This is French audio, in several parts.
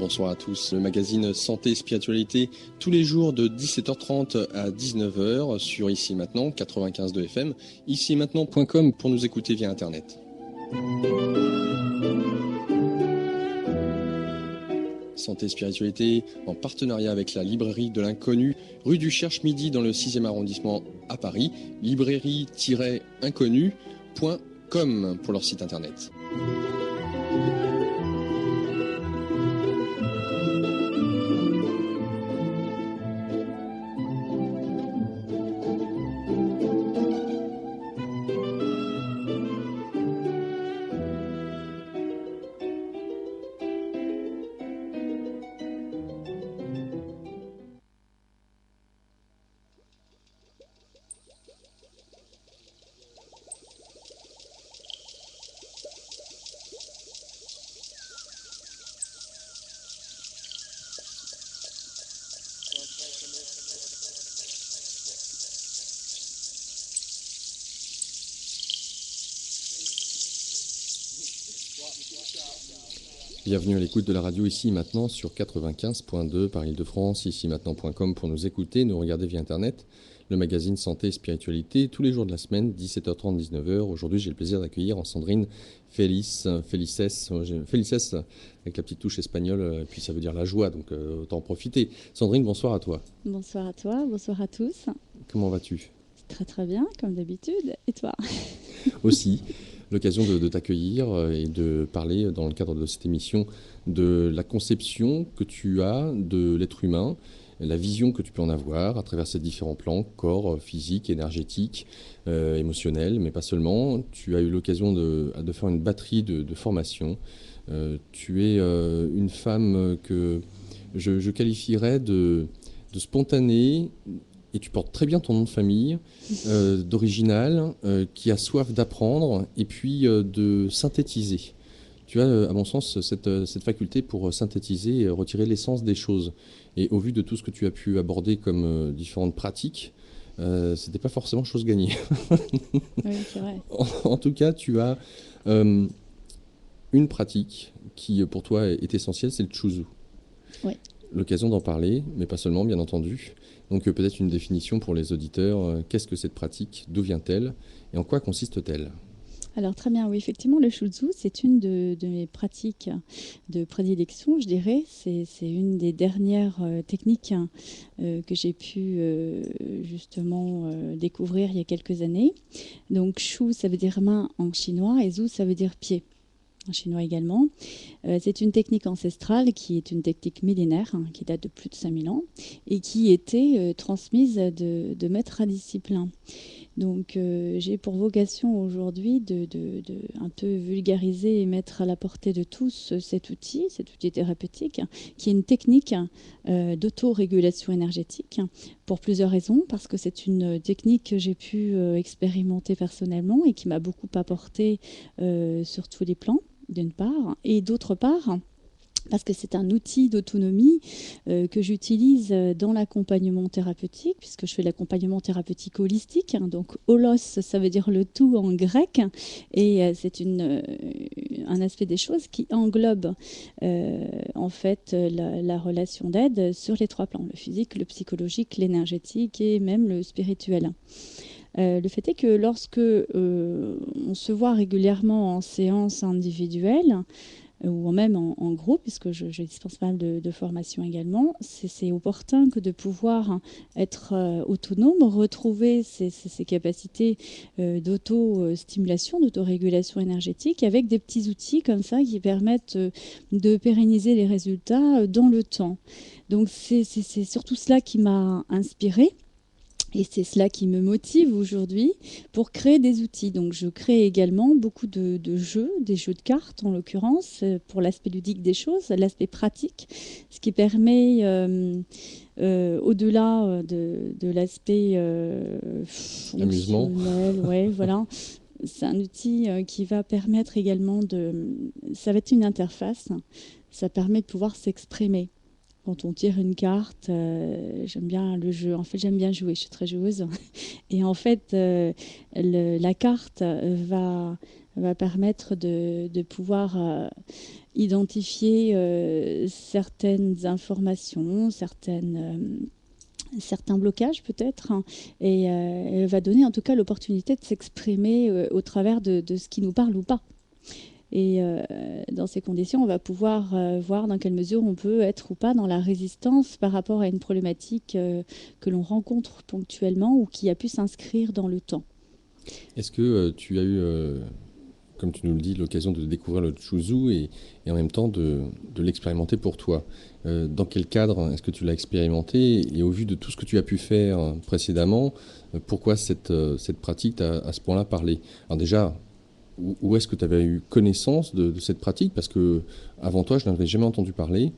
bonsoir à tous. Le magazine Santé et Spiritualité, tous les jours de 17h30 à 19h sur Ici Maintenant, 95.2 FM, ici-maintenant.com pour nous écouter via Internet. Santé et Spiritualité en partenariat avec la librairie de l'Inconnu, rue du Cherche-Midi dans le 6e arrondissement à Paris, librairie-inconnu.com pour leur site internet. Bienvenue à l'écoute de la radio Ici Maintenant sur 95.2 par Île-de-France, ici-maintenant.com pour nous écouter, nous regarder via Internet, le magazine Santé et Spiritualité, tous les jours de la semaine, 17h30, 19h. Aujourd'hui, j'ai le plaisir d'accueillir en Sandrine Felices, avec la petite touche espagnole, et puis ça veut dire la joie, donc autant en profiter. Sandrine, bonsoir à toi. Bonsoir à toi, bonsoir à tous. Comment vas-tu ? Très très bien, comme d'habitude. Et toi ? Aussi. L'occasion de t'accueillir et de parler dans le cadre de cette émission de la conception que tu as de l'être humain, la vision que tu peux en avoir à travers ces différents plans, corps, physique, énergétique, émotionnel, mais pas seulement. Tu as eu l'occasion de faire une batterie de formations. Tu es une femme que je qualifierais de spontanée. Et tu portes très bien ton nom de famille, d'original, qui a soif d'apprendre et puis de synthétiser. Tu as, à mon sens, cette faculté pour synthétiser et retirer l'essence des choses. Et au vu de tout ce que tu as pu aborder comme différentes pratiques, c'était pas forcément chose gagnée. Oui, c'est vrai. En tout cas, tu as une pratique qui, pour toi, est essentielle, c'est le Chuzu. Oui. L'occasion d'en parler, mais pas seulement, bien entendu. Donc peut-être une définition pour les auditeurs. Qu'est-ce que cette pratique ? D'où vient-elle ? Et en quoi consiste-t-elle ? Alors très bien, oui, effectivement, le Shuzu, c'est une de mes pratiques de prédilection, je dirais. C'est une des dernières techniques que j'ai pu justement découvrir il y a quelques années. Donc Shu, ça veut dire main en chinois, et Zu, ça veut dire pied en chinois également. C'est une technique ancestrale qui est une technique millénaire, qui date de plus de 5000 ans et qui était transmise de maître à disciple. Donc j'ai pour vocation aujourd'hui de un peu vulgariser et mettre à la portée de tous cet outil thérapeutique, qui est une technique d'autorégulation énergétique pour plusieurs raisons, parce que c'est une technique que j'ai pu expérimenter personnellement et qui m'a beaucoup apporté sur tous les plans, d'une part, et d'autre part, parce que c'est un outil d'autonomie que j'utilise dans l'accompagnement thérapeutique, puisque je fais l'accompagnement thérapeutique holistique. Donc, holos, ça veut dire le tout en grec, et c'est un aspect des choses qui englobe en fait la relation d'aide sur les trois plans, le physique, le psychologique, l'énergétique et même le spirituel. Le fait est que lorsque on se voit régulièrement en séance individuelle, ou même en groupe, puisque je dispense pas mal de formations également, c'est opportun que de pouvoir être autonome, retrouver ces capacités d'auto-stimulation, d'autorégulation énergétique, avec des petits outils comme ça qui permettent de pérenniser les résultats dans le temps. Donc c'est surtout cela qui m'a inspirée. Et c'est cela qui me motive aujourd'hui pour créer des outils. Donc je crée également beaucoup de jeux, des jeux de cartes en l'occurrence, pour l'aspect ludique des choses, l'aspect pratique, ce qui permet, au-delà de l'aspect amusement, ouais, voilà. C'est un outil qui va permettre également ça va être une interface, ça permet de pouvoir s'exprimer. Quand on tire une carte, j'aime bien le jeu. En fait, j'aime bien jouer. Je suis très joueuse. Et en fait, la carte va va permettre de pouvoir identifier certaines informations, certains blocages peut-être, hein, et elle va donner en tout cas l'opportunité de s'exprimer au travers de ce qui nous parle ou pas. Et dans ces conditions, on va pouvoir voir dans quelle mesure on peut être ou pas dans la résistance par rapport à une problématique que l'on rencontre ponctuellement ou qui a pu s'inscrire dans le temps. Est-ce que tu as eu, comme tu nous le dis, l'occasion de découvrir le Chuzu et en même temps de l'expérimenter pour toi? Dans quel cadre est-ce que tu l'as expérimenté? Et au vu de tout ce que tu as pu faire précédemment, pourquoi cette pratique t'a à ce point-là parlé? Alors déjà, où est-ce que tu avais eu connaissance de cette pratique? Parce que avant toi, je n'avais jamais entendu parler,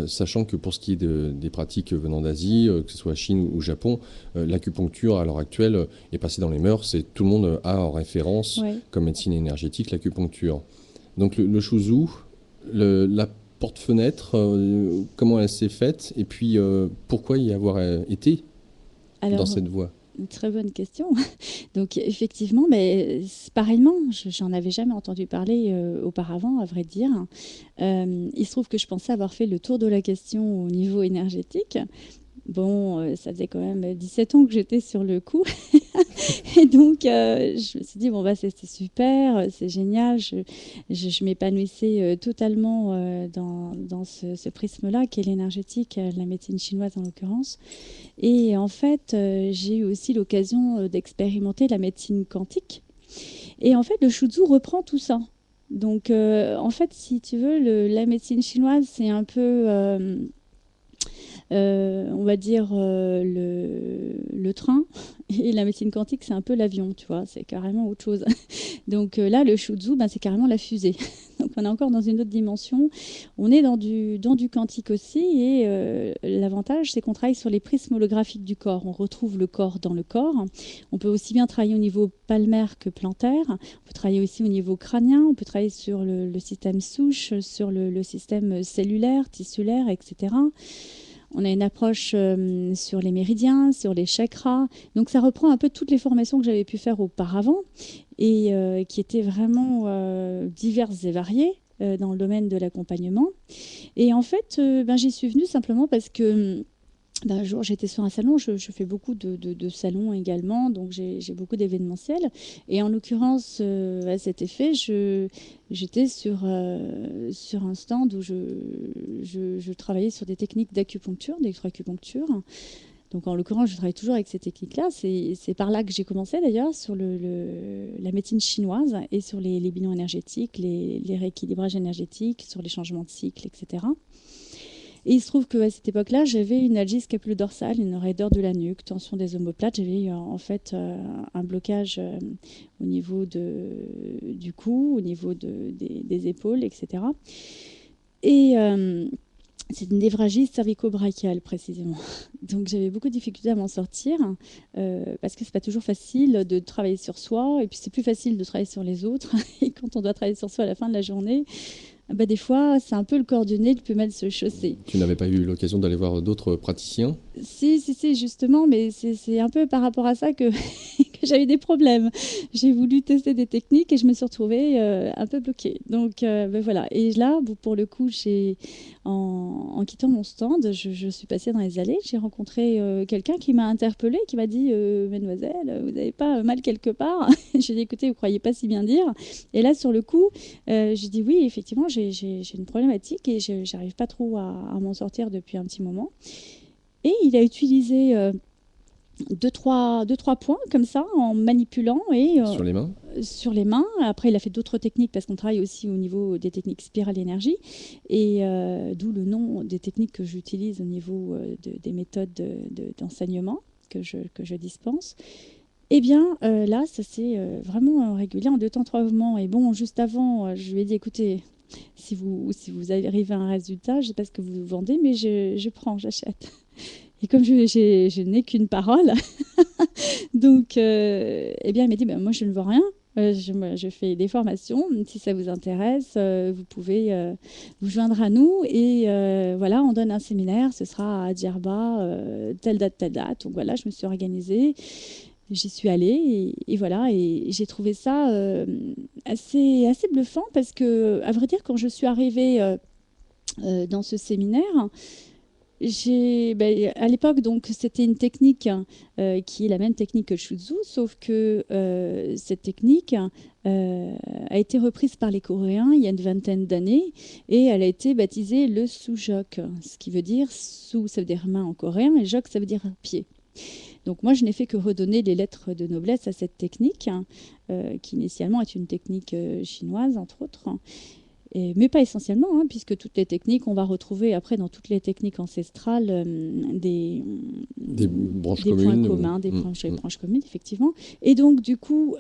sachant que pour ce qui est des pratiques venant d'Asie, que ce soit Chine ou Japon, l'acupuncture à l'heure actuelle est passée dans les mœurs et tout le monde a en référence Ouais. comme médecine énergétique l'acupuncture. Donc le Shuzu, la porte-fenêtre, comment elle s'est faite et puis pourquoi y avoir été dans Alors, cette voie? une très bonne question. Donc effectivement, mais pareillement, j'en avais jamais entendu parler auparavant, à vrai dire. Il se trouve que je pensais avoir fait le tour de la question au niveau énergétique. Bon, ça faisait quand même 17 ans que j'étais sur le coup. Et donc, je me suis dit, bon, bah, c'est super, c'est génial. Je m'épanouissais totalement dans ce prisme-là, qui est l'énergétique, la médecine chinoise en l'occurrence. Et en fait, j'ai eu aussi l'occasion d'expérimenter la médecine quantique. Et en fait, le Shuzu reprend tout ça. Donc, en fait, si tu veux, la médecine chinoise, c'est un peu, on va dire, le train. Et la médecine quantique, c'est un peu l'avion, tu vois, c'est carrément autre chose. Donc là, le Shuzu, ben, c'est carrément la fusée. Donc on est encore dans une autre dimension. On est dans du quantique aussi. Et l'avantage, c'est qu'on travaille sur les prismes holographiques du corps. On retrouve le corps dans le corps. On peut aussi bien travailler au niveau palmaire que plantaire. On peut travailler aussi au niveau crânien. On peut travailler sur le système souche, sur le système cellulaire, tissulaire, etc. On a une approche sur les méridiens, sur les chakras. Donc ça reprend un peu toutes les formations que j'avais pu faire auparavant et qui étaient vraiment diverses et variées dans le domaine de l'accompagnement. Et en fait, ben, j'y suis venue simplement parce que un jour, j'étais sur un salon, je fais beaucoup de salons également, donc j'ai beaucoup d'événementiels. Et en l'occurrence, à cet effet, j'étais sur un stand où je travaillais sur des techniques d'acupuncture, d'électroacupuncture. Donc en l'occurrence, je travaille toujours avec ces techniques-là. C'est par là que j'ai commencé d'ailleurs, sur la médecine chinoise et sur les bilans énergétiques, les rééquilibrages énergétiques, sur les changements de cycle, etc. Et il se trouve qu'à cette époque-là, j'avais une algie scapulo-dorsale, une raideur de la nuque, tension des omoplates. J'avais eu en fait un blocage au niveau du cou, au niveau des épaules, etc. Et c'est une névralgie cervico-brachiale précisément. Donc j'avais beaucoup de difficultés à m'en sortir parce que c'est pas toujours facile de travailler sur soi et puis c'est plus facile de travailler sur les autres. Et quand on doit travailler sur soi à la fin de la journée, bah, des fois, c'est un peu le coordonné qui peut mal se chausser. Tu n'avais pas eu l'occasion d'aller voir d'autres praticiens? Si, justement, mais c'est un peu par rapport à ça que, que j'ai eu des problèmes. J'ai voulu tester des techniques et je me suis retrouvée un peu bloquée. Donc, ben voilà. Et là, pour le coup, en quittant mon stand, je suis passée dans les allées. J'ai rencontré quelqu'un qui m'a interpellée, qui m'a dit Mademoiselle, vous n'avez pas mal quelque part? J'ai dit écoutez, vous ne croyez pas si bien dire. Et là, sur le coup, j'ai dit oui, effectivement, j'ai une problématique et je n'arrive pas trop à m'en sortir depuis un petit moment. Et il a utilisé deux, trois points comme ça en manipulant et Sur les mains? sur les mains. Après, il a fait d'autres techniques parce qu'on travaille aussi au niveau des techniques spirale énergie et d'où le nom des techniques que j'utilise au niveau des méthodes d'enseignement que je dispense. Eh bien, là, ça s'est vraiment régulé en 2 temps, 3 mouvements. Et bon, juste avant, je lui ai dit, écoutez, si vous arrivez à un résultat, je ne sais pas ce que vous vendez, mais je prends, j'achète. Et comme je n'ai qu'une parole, donc, eh bien, il m'a dit, bah, moi, je ne vends rien. Je fais des formations. Si ça vous intéresse, vous pouvez vous joindre à nous. Et voilà, on donne un séminaire. Ce sera à Djerba, telle date, telle date. Donc voilà, je me suis organisée. J'y suis allée et voilà, et j'ai trouvé ça assez bluffant parce que, à vrai dire, quand je suis arrivée dans ce séminaire, à l'époque, donc, c'était une technique qui est la même technique que le Shutsu, sauf que cette technique a été reprise par les Coréens il y a une vingtaine d'années et elle a été baptisée le Sujok, ce qui veut dire Su, ça veut dire main en coréen, et Jok, ça veut dire pied. Donc moi, je n'ai fait que redonner les lettres de noblesse à cette technique, qui initialement est une technique chinoise, entre autres. Mais pas essentiellement, hein, puisque toutes les techniques, on va retrouver après dans toutes les techniques ancestrales Des branches des points communes. communs, des branches communes, effectivement. Et donc, du coup,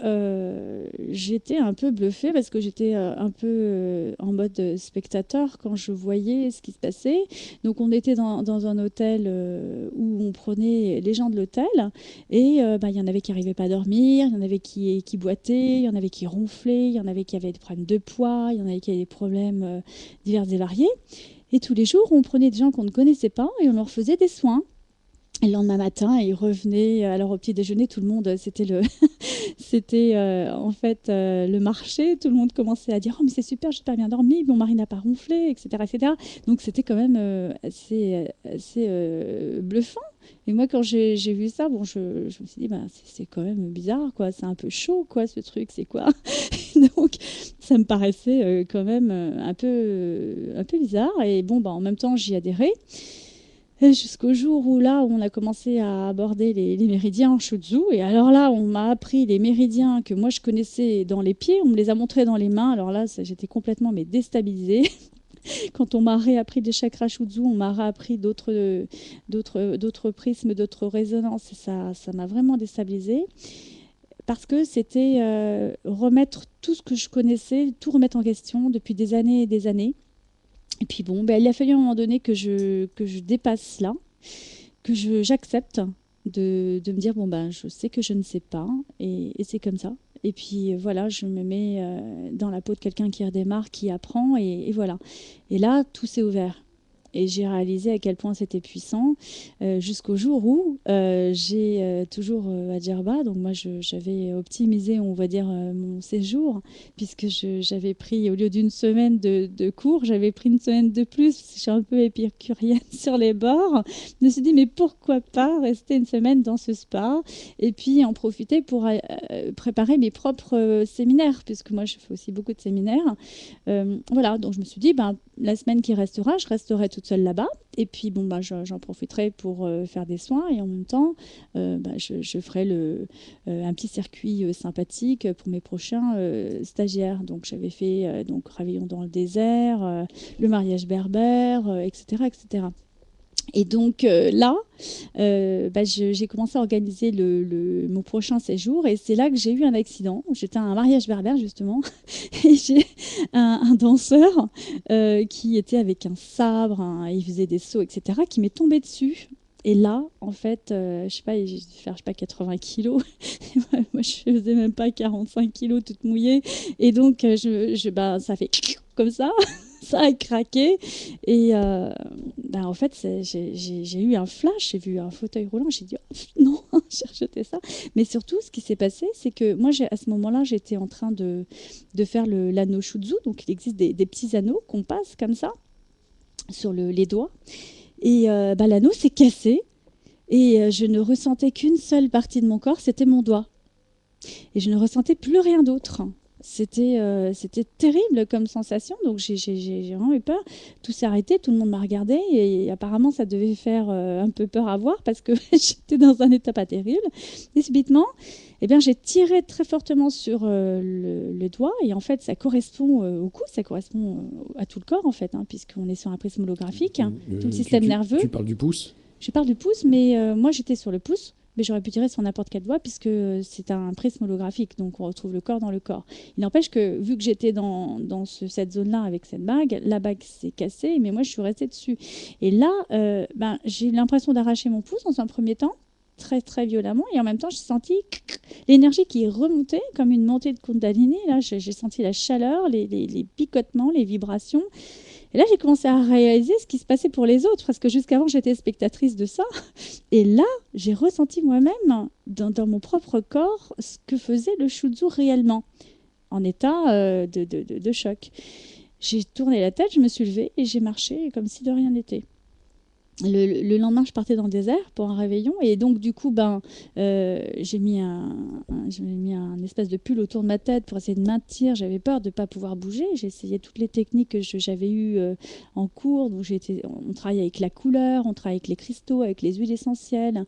j'étais un peu bluffée parce que j'étais un peu en mode spectateur quand je voyais ce qui se passait. Donc, on était dans un hôtel où on prenait les gens de l'hôtel et il y en avait qui n'arrivaient pas à dormir, il y en avait qui boitaient, il y en avait qui ronflaient, il y en avait qui avaient des problèmes de poids, il y en avait qui avaient des problèmes divers et variés. Et tous les jours, on prenait des gens qu'on ne connaissait pas et on leur faisait des soins. Et le lendemain matin, ils revenaient. Alors au petit déjeuner, tout le monde, c'était en fait le marché. Tout le monde commençait à dire: oh mais c'est super, j'ai pas bien dormi, mon mari n'a pas ronflé, etc., etc. Donc c'était quand même assez bluffant. Et moi, quand j'ai vu ça, bon, je me suis dit, bah, c'est quand même bizarre, quoi. C'est un peu chaud, quoi, ce truc, c'est quoi? Donc, ça me paraissait quand même un peu bizarre. Et bon, bah, en même temps, j'y adhérais. Jusqu'au jour où là, on a commencé à aborder les méridiens en Shutsu. Et alors là, on m'a appris les méridiens que moi je connaissais dans les pieds. On me les a montrés dans les mains. Alors là, j'étais complètement déstabilisée. Quand on m'a réappris des chakras Shutsu, on m'a réappris d'autres prismes, d'autres résonances. Et ça m'a vraiment déstabilisée. Parce que c'était remettre tout ce que je connaissais, tout remettre en question depuis des années et des années. Et puis bon, il a fallu à un moment donné que je dépasse cela, que j'accepte de me dire, bon, ben, je sais que je ne sais pas, et c'est comme ça. Et puis voilà, je me mets dans la peau de quelqu'un qui redémarre, qui apprend, et voilà. Et là, tout s'est ouvert. Et j'ai réalisé à quel point c'était puissant jusqu'au jour où j'ai toujours à Djerba. Donc moi, j'avais optimisé, on va dire, mon séjour, puisque j'avais pris, au lieu d'une semaine de cours, j'avais pris une semaine de plus, parce que je suis un peu épicurienne sur les bords. Je me suis dit, mais pourquoi pas rester une semaine dans ce spa et puis en profiter pour préparer mes propres séminaires, puisque moi, je fais aussi beaucoup de séminaires. Voilà, donc je me suis dit, ben, la semaine qui restera, je resterai toute seule là-bas. Et puis, bon, ben, j'en profiterai pour faire des soins. Et en même temps, je ferai un petit circuit sympathique pour mes prochains stagiaires. Donc, j'avais fait donc Réveillon dans le désert, le mariage berbère, etc., etc. Et donc là, j'ai commencé à organiser mon prochain séjour et c'est là que j'ai eu un accident. J'étais à un mariage berbère justement et j'ai un danseur qui était avec un sabre, il faisait des sauts, etc., qui m'est tombé dessus. Et là, en fait, je sais pas, j'ai dû faire, je sais pas, 80 kilos. Moi, je faisais même pas 45 kilos toute mouillée. Et donc, ça fait comme ça. Ça a craqué. Et en fait, j'ai eu un flash, j'ai vu un fauteuil roulant, j'ai dit oh, non, j'ai rejeté ça. Mais surtout, ce qui s'est passé, c'est que moi, à ce moment-là, j'étais en train de faire l'anneau Shutsu. Donc, il existe des petits anneaux qu'on passe comme ça sur les doigts. Et l'anneau s'est cassé et je ne ressentais qu'une seule partie de mon corps, c'était mon doigt. Et je ne ressentais plus rien d'autre. C'était terrible comme sensation, donc j'ai vraiment eu peur. Tout s'est arrêté, tout le monde m'a regardé et apparemment ça devait faire un peu peur à voir parce que j'étais dans un état pas terrible. Et subitement, j'ai tiré très fortement sur le doigt et en fait ça correspond au cou, ça correspond à tout le corps en fait, hein, puisqu'on est sur un prisme holographique, tout le système nerveux. Tu parles du pouce ? Je parle du pouce, mais moi j'étais sur le pouce. Mais j'aurais pu tirer sur n'importe quel doigt puisque c'est un prisme holographique, donc on retrouve le corps dans le corps. Il n'empêche que vu que j'étais dans cette zone-là avec cette bague, la bague s'est cassée, mais moi je suis restée dessus. Et là, j'ai eu l'impression d'arracher mon pouce dans un premier temps, très très violemment, et en même temps j'ai senti l'énergie qui est remontée comme une montée de Kundalini. Là, j'ai senti la chaleur, les picotements, les vibrations. Et là, j'ai commencé à réaliser ce qui se passait pour les autres, parce que jusqu'avant, j'étais spectatrice de ça. Et là, j'ai ressenti moi-même, dans mon propre corps, ce que faisait le shutsu réellement, en état de choc. J'ai tourné la tête, je me suis levée et j'ai marché comme si de rien n'était. Le lendemain, je partais dans le désert pour un réveillon et donc du coup, j'ai mis un espèce de pull autour de ma tête pour essayer de maintenir. J'avais peur de ne pas pouvoir bouger. J'ai essayé toutes les techniques que j'avais eues en cours. Donc on travaille avec la couleur, on travaille avec les cristaux, avec les huiles essentielles,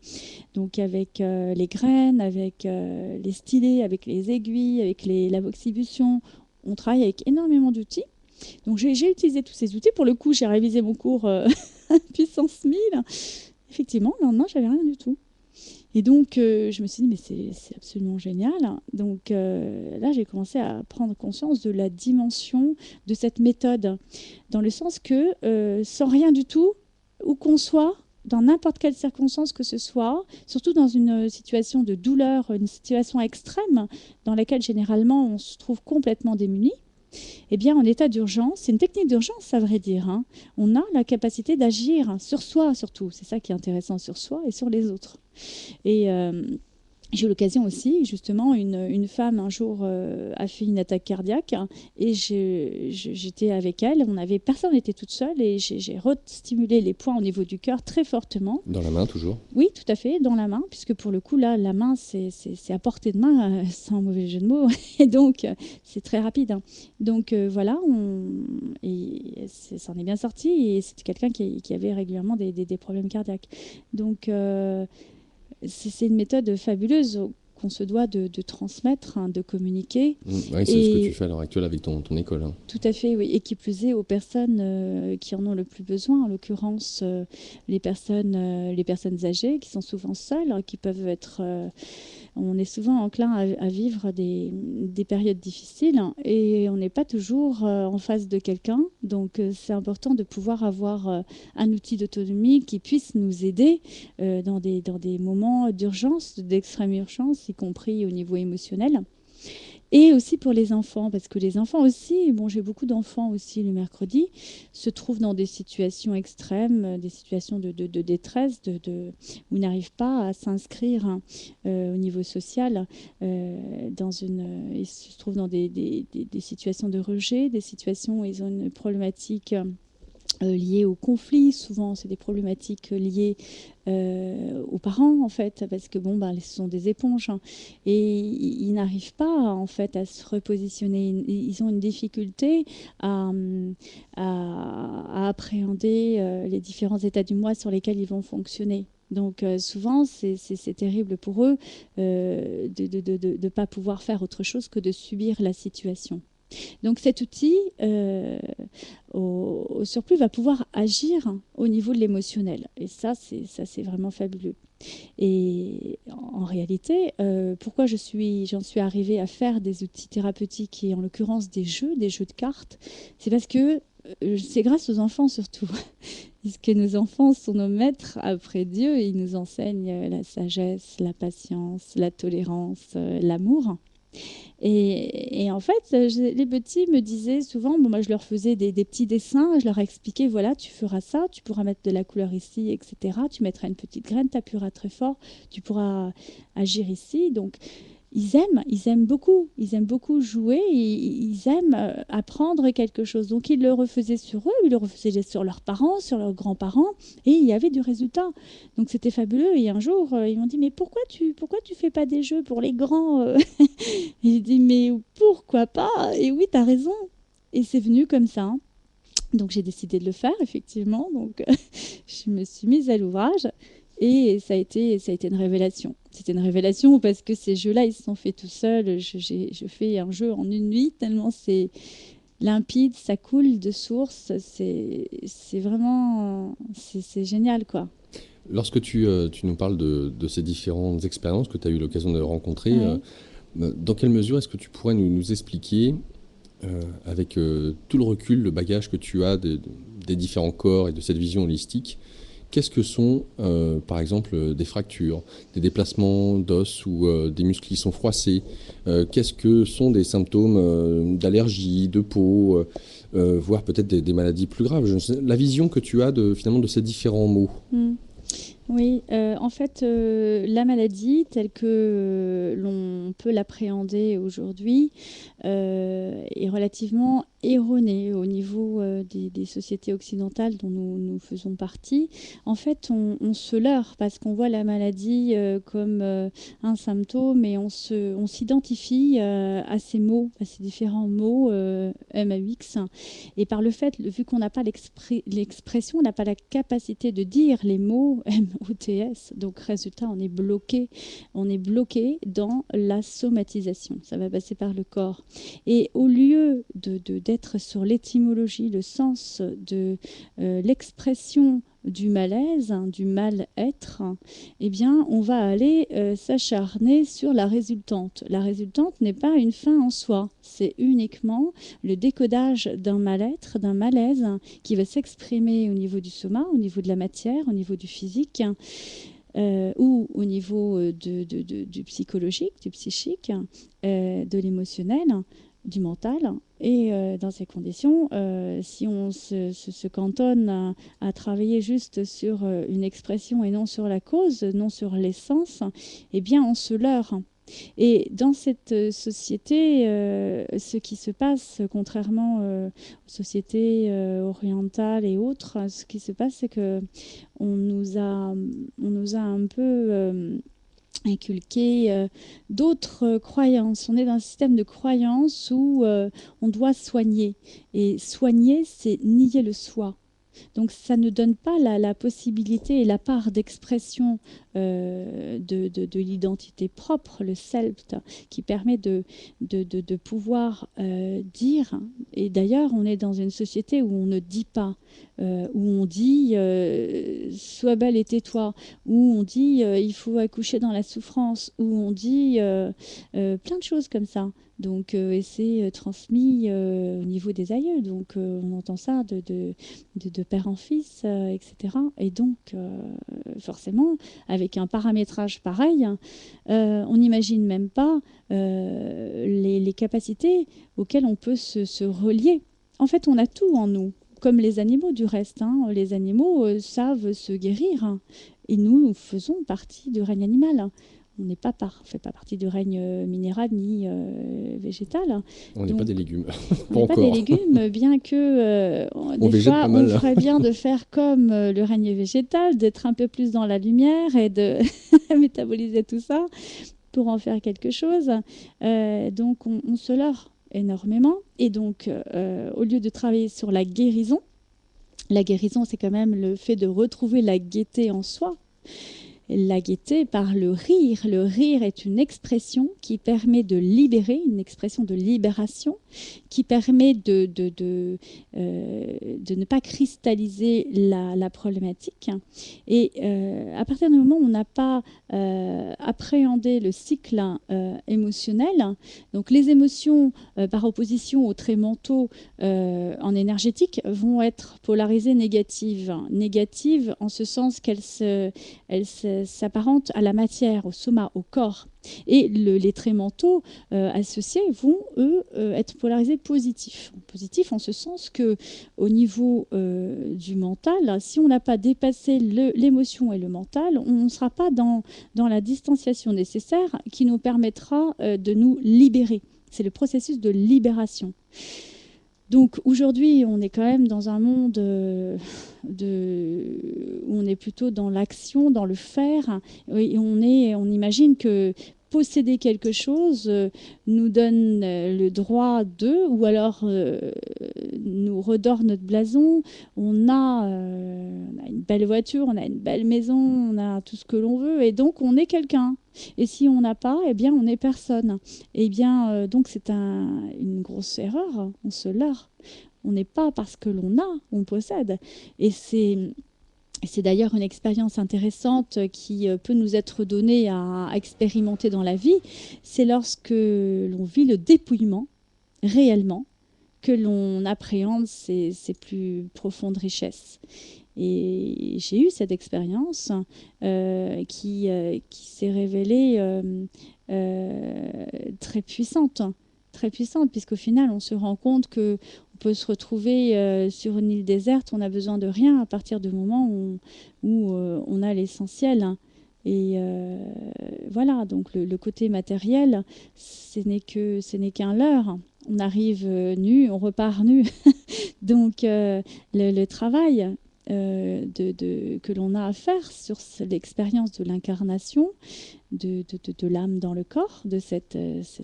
donc avec les graines, avec les stylés, avec les aiguilles, avec la voxibustion. On travaille avec énormément d'outils. Donc j'ai utilisé tous ces outils. Pour le coup, j'ai révisé mon cours puissance 1000. Effectivement, le lendemain, j'avais rien du tout. Et donc, je me suis dit, mais c'est absolument génial. Donc là, j'ai commencé à prendre conscience de la dimension de cette méthode, dans le sens que sans rien du tout, où qu'on soit, dans n'importe quelle circonstance que ce soit, surtout dans une situation de douleur, une situation extrême, dans laquelle généralement on se trouve complètement démuni, eh bien, en état d'urgence, c'est une technique d'urgence, à vrai dire, hein. On a la capacité d'agir sur soi, surtout. C'est ça qui est intéressant, sur soi et sur les autres. Et j'ai eu l'occasion aussi, justement, une femme un jour a fait une attaque cardiaque et j'étais avec elle. Personne n'était toute seule et j'ai restimulé les points au niveau du cœur très fortement. Dans la main, toujours? Oui, tout à fait, dans la main, puisque pour le coup, là, la main, c'est à portée de main, sans mauvais jeu de mots, et donc c'est très rapide, hein. Donc voilà, ça en est bien sorti, et c'était quelqu'un qui avait régulièrement des problèmes cardiaques. Donc c'est une méthode fabuleuse qu'on se doit de transmettre, hein, de communiquer. Oui, c'est ce que tu fais à l'heure actuelle avec ton école, hein. Tout à fait, oui. Et qui plus est aux personnes qui en ont le plus besoin, en l'occurrence les personnes âgées qui sont souvent seules, hein, qui peuvent être... on est souvent enclin à vivre des périodes difficiles, hein, et on n'est pas toujours en face de quelqu'un. Donc c'est important de pouvoir avoir un outil d'autonomie qui puisse nous aider dans des moments d'urgence, d'extrême urgence, y compris au niveau émotionnel. Et aussi pour les enfants, parce que les enfants aussi, bon, j'ai beaucoup d'enfants aussi le mercredi, se trouvent dans des situations extrêmes, des situations de détresse, où ils n'arrivent pas à s'inscrire, hein, au niveau social. Ils se trouvent dans des situations de rejet, des situations où ils ont une problématique liées au conflit. Souvent, c'est des problématiques liées aux parents, en fait, parce que ce sont des éponges, hein, et ils n'arrivent pas, en fait, à se repositionner. Ils ont une difficulté à appréhender les différents états du moi sur lesquels ils vont fonctionner. Donc souvent, c'est terrible pour eux de ne pas pouvoir faire autre chose que de subir la situation. Donc cet outil, au surplus, va pouvoir agir au niveau de l'émotionnel. Et ça, c'est vraiment fabuleux. Et en réalité, pourquoi j'en suis arrivée à faire des outils thérapeutiques et en l'occurrence des jeux de cartes, c'est parce que c'est grâce aux enfants surtout. Puisque nos enfants sont nos maîtres après Dieu, et ils nous enseignent la sagesse, la patience, la tolérance, l'amour. Et en fait, les petits me disaient souvent, je leur faisais des petits dessins, je leur expliquais, voilà, tu feras ça, tu pourras mettre de la couleur ici, etc. Tu mettras une petite graine, tu appuieras très fort, tu pourras agir ici. Donc, ils aiment beaucoup jouer, ils aiment apprendre quelque chose. Donc, ils le refaisaient sur eux, ils le refaisaient sur leurs parents, sur leurs grands-parents, et il y avait du résultat. Donc, c'était fabuleux. Et un jour, ils m'ont dit, mais pourquoi tu fais pas des jeux pour les grands Et j'ai dit, mais pourquoi pas? Et oui, tu as raison. Et c'est venu comme ça. Donc, j'ai décidé de le faire, effectivement. Donc, je me suis mise à l'ouvrage. Et ça a été une révélation. C'était une révélation parce que ces jeux-là, ils se sont faits tout seuls. Je fais un jeu en une nuit, tellement c'est limpide, ça coule de source. C'est vraiment... C'est génial, quoi. Lorsque tu nous parles de ces différentes expériences que tu as eu l'occasion de rencontrer, Ouais. dans quelle mesure est-ce que tu pourrais nous expliquer, avec tout le recul, le bagage que tu as des différents corps et de cette vision holistique, qu'est-ce que sont, par exemple, des fractures, des déplacements d'os ou des muscles qui sont froissés? Qu'est-ce que sont des symptômes d'allergie, de peau? voire peut-être des maladies plus graves. La vision que tu as finalement de ces différents maux. Oui, en fait, la maladie telle que l'on peut l'appréhender aujourd'hui est relativement erronée au niveau des sociétés occidentales dont nous faisons partie. En fait, on se leurre parce qu'on voit la maladie comme un symptôme et on s'identifie à ces mots, à ces différents mots MAUX. Et par le fait, vu qu'on n'a pas l'expression, on n'a pas la capacité de dire les mots MOTS, donc résultat, on est bloqué dans la somatisation. Ça va passer par le corps. Et au lieu d'être sur l'étymologie, le sens de l'expression du malaise, du mal-être, eh bien, on va aller s'acharner sur la résultante. La résultante n'est pas une fin en soi, c'est uniquement le décodage d'un mal-être, d'un malaise qui va s'exprimer au niveau du soma, au niveau de la matière, au niveau du physique, ou au niveau du psychologique, du psychique, de l'émotionnel, du mental. Et dans ces conditions, si on se cantonne à travailler juste sur une expression et non sur la cause, non sur l'essence, eh bien on se leurre. Et dans cette société, ce qui se passe, contrairement aux sociétés orientales et autres, ce qui se passe, c'est que on nous a un peu inculqué d'autres croyances. On est dans un système de croyances où on doit soigner. Et soigner, c'est nier le soi. Donc ça ne donne pas la possibilité et la part d'expression de l'identité propre, le self, qui permet de pouvoir dire. Et d'ailleurs, on est dans une société où on ne dit pas, où on dit sois belle et tais-toi, où on dit il faut accoucher dans la souffrance, où on dit plein de choses comme ça. Donc, et c'est transmis au niveau des aïeux. Donc, on entend ça de père en fils, etc. Et donc, forcément, avec un paramétrage pareil, on n'imagine même pas les capacités auxquelles on peut se relier. En fait, on a tout en nous, comme les animaux du reste. Hein. Les animaux savent se guérir. Et nous faisons partie du règne animal. On n'est pas fait pas partie du règne minéral ni végétal. On n'est pas des légumes. On n'est pas des légumes, bien que des fois on ferait bien de faire comme le règne végétal, d'être un peu plus dans la lumière et de métaboliser tout ça pour en faire quelque chose. Donc on se leurre énormément. Et donc au lieu de travailler sur la guérison c'est quand même le fait de retrouver la gaieté en soi. La gaieté par le rire. Le rire est une expression qui permet de libérer, une expression de libération, qui permet de ne pas cristalliser la problématique. Et à partir du moment où on n'a pas appréhendé le cycle émotionnel, donc les émotions par opposition aux traits mentaux en énergétique vont être polarisées négatives. Négatives en ce sens qu'elles s'apparentent à la matière, au soma, au corps. Et les traits mentaux associés vont, eux, être polarisés positifs. Positifs en ce sens qu'au niveau du mental, si on n'a pas dépassé l'émotion et le mental, on ne sera pas dans la distanciation nécessaire qui nous permettra de nous libérer. C'est le processus de libération. Donc aujourd'hui, on est quand même dans un monde où on est plutôt dans l'action, dans le faire. Et on imagine que posséder quelque chose nous donne le droit de, ou alors nous redore notre blason. On a une belle voiture, on a une belle maison, on a tout ce que l'on veut, et donc on est quelqu'un. Et si on n'a pas, eh bien on n'est personne. Eh bien donc c'est une grosse erreur, on se leurre. On n'est pas parce que l'on a, on possède. Et c'est d'ailleurs une expérience intéressante qui peut nous être donnée à expérimenter dans la vie. C'est lorsque l'on vit le dépouillement réellement que l'on appréhende ses plus profondes richesses. Et j'ai eu cette expérience qui s'est révélée très puissante. très puissante, puisqu'au final, on se rend compte que on peut se retrouver sur une île déserte, on n'a besoin de rien à partir du moment où on a l'essentiel. Et voilà, donc le côté matériel, ce n'est qu'un leurre. On arrive nu, on repart nu. Donc le travail que l'on a à faire sur l'expérience de l'incarnation, de l'âme dans le corps, de cette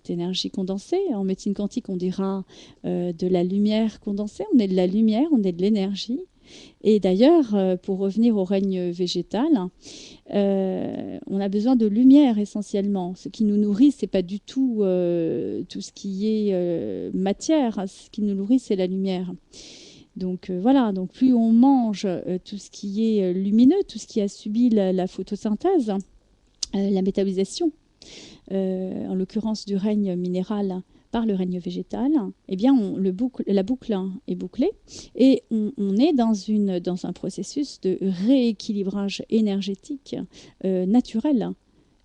énergie condensée. En médecine quantique, on dira de la lumière condensée. On est de la lumière, on est de l'énergie. Et d'ailleurs, pour revenir au règne végétal, on a besoin de lumière essentiellement. Ce qui nous nourrit, c'est pas du tout tout ce qui est matière. Ce qui nous nourrit, c'est la lumière. Donc voilà, donc plus on mange tout ce qui est lumineux, tout ce qui a subi la photosynthèse, la métabolisation, en l'occurrence du règne minéral par le règne végétal, eh bien la boucle est bouclée et on est dans un processus de rééquilibrage énergétique naturel.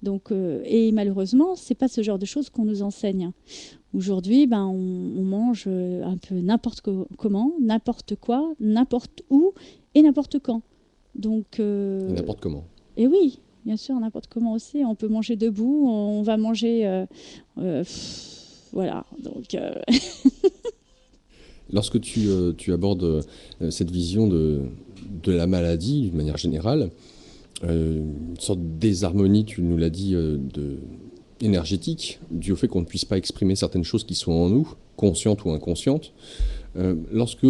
Donc, et malheureusement, c'est pas ce genre de choses qu'on nous enseigne. Aujourd'hui, on mange un peu n'importe comment, n'importe quoi, n'importe où et n'importe quand. Donc, Et n'importe comment. Et oui, bien sûr, n'importe comment aussi. On peut manger debout, on va manger... voilà, donc... Lorsque tu abordes cette vision de la maladie, d'une manière générale, une sorte de désharmonie, tu nous l'as dit, énergétique, dû au fait qu'on ne puisse pas exprimer certaines choses qui sont en nous, conscientes ou inconscientes, lorsque,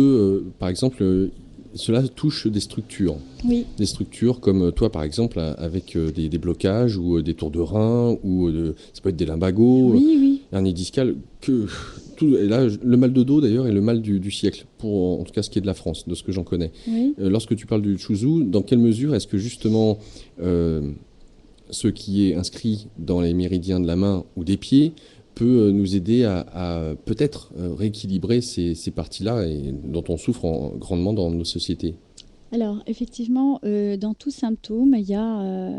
par exemple, cela touche des structures. Oui. Des structures comme toi, par exemple, avec des blocages ou des tours de rein, ou ça peut être des lumbagos, oui. hernie discale, et là, le mal de dos, d'ailleurs, est le mal du siècle, pour en tout cas ce qui est de la France, de ce que j'en connais. Oui. Lorsque tu parles du Shuzu, dans quelle mesure est-ce que justement ce qui est inscrit dans les méridiens de la main ou des pieds peut nous aider à peut-être rééquilibrer ces parties-là et dont on souffre grandement dans nos sociétés? Alors, effectivement, dans tout symptôme, il y a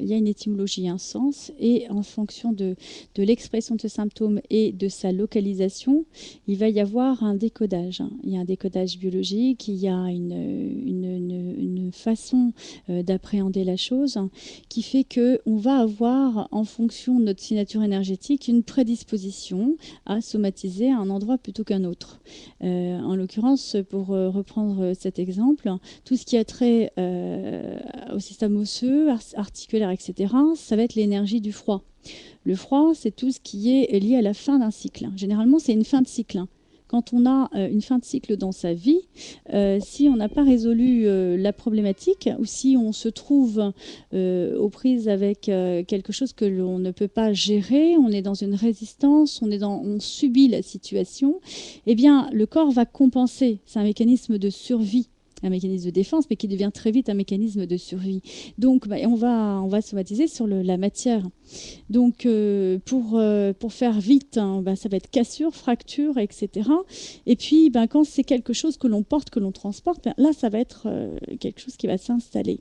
une étymologie, un sens, et en fonction de l'expression de ce symptôme et de sa localisation, il va y avoir un décodage. Il y a un décodage biologique, il y a une façon d'appréhender la chose qui fait qu'on va avoir, en fonction de notre signature énergétique, une prédisposition à somatiser à un endroit plutôt qu'un autre. En l'occurrence, pour reprendre cet exemple, tout ce qui a trait au système osseux, articulaire, etc., ça va être l'énergie du froid. Le froid, c'est tout ce qui est lié à la fin d'un cycle. Généralement, c'est une fin de cycle. Quand on a une fin de cycle dans sa vie, si on n'a pas résolu la problématique ou si on se trouve aux prises avec quelque chose que l'on ne peut pas gérer, on est dans une résistance, on subit la situation, eh bien, le corps va compenser. C'est un mécanisme de survie. Un mécanisme de défense, mais qui devient très vite un mécanisme de survie. Donc, on va somatiser sur la matière. Donc, pour faire vite, ça va être cassure, fracture, etc. Et puis, quand c'est quelque chose que l'on porte, que l'on transporte, là, ça va être quelque chose qui va s'installer.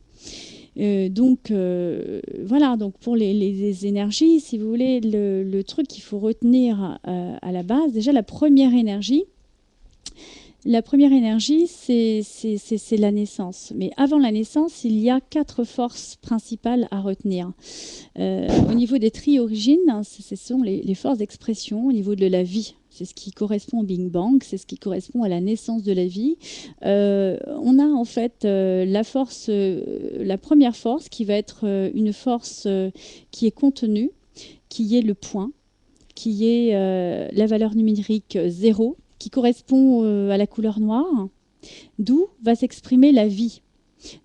Donc, voilà, donc pour les énergies, si vous voulez, le truc qu'il faut retenir à la base, déjà, la première énergie, c'est la naissance. Mais avant la naissance, il y a 4 forces principales à retenir. Au niveau des tri-origines, ce sont les forces d'expression au niveau de la vie. C'est ce qui correspond au Big Bang, c'est ce qui correspond à la naissance de la vie. On a en fait la première force qui va être une force qui est contenue, qui est le point, qui est la valeur numérique 0, qui correspond à la couleur noire, d'où va s'exprimer la vie.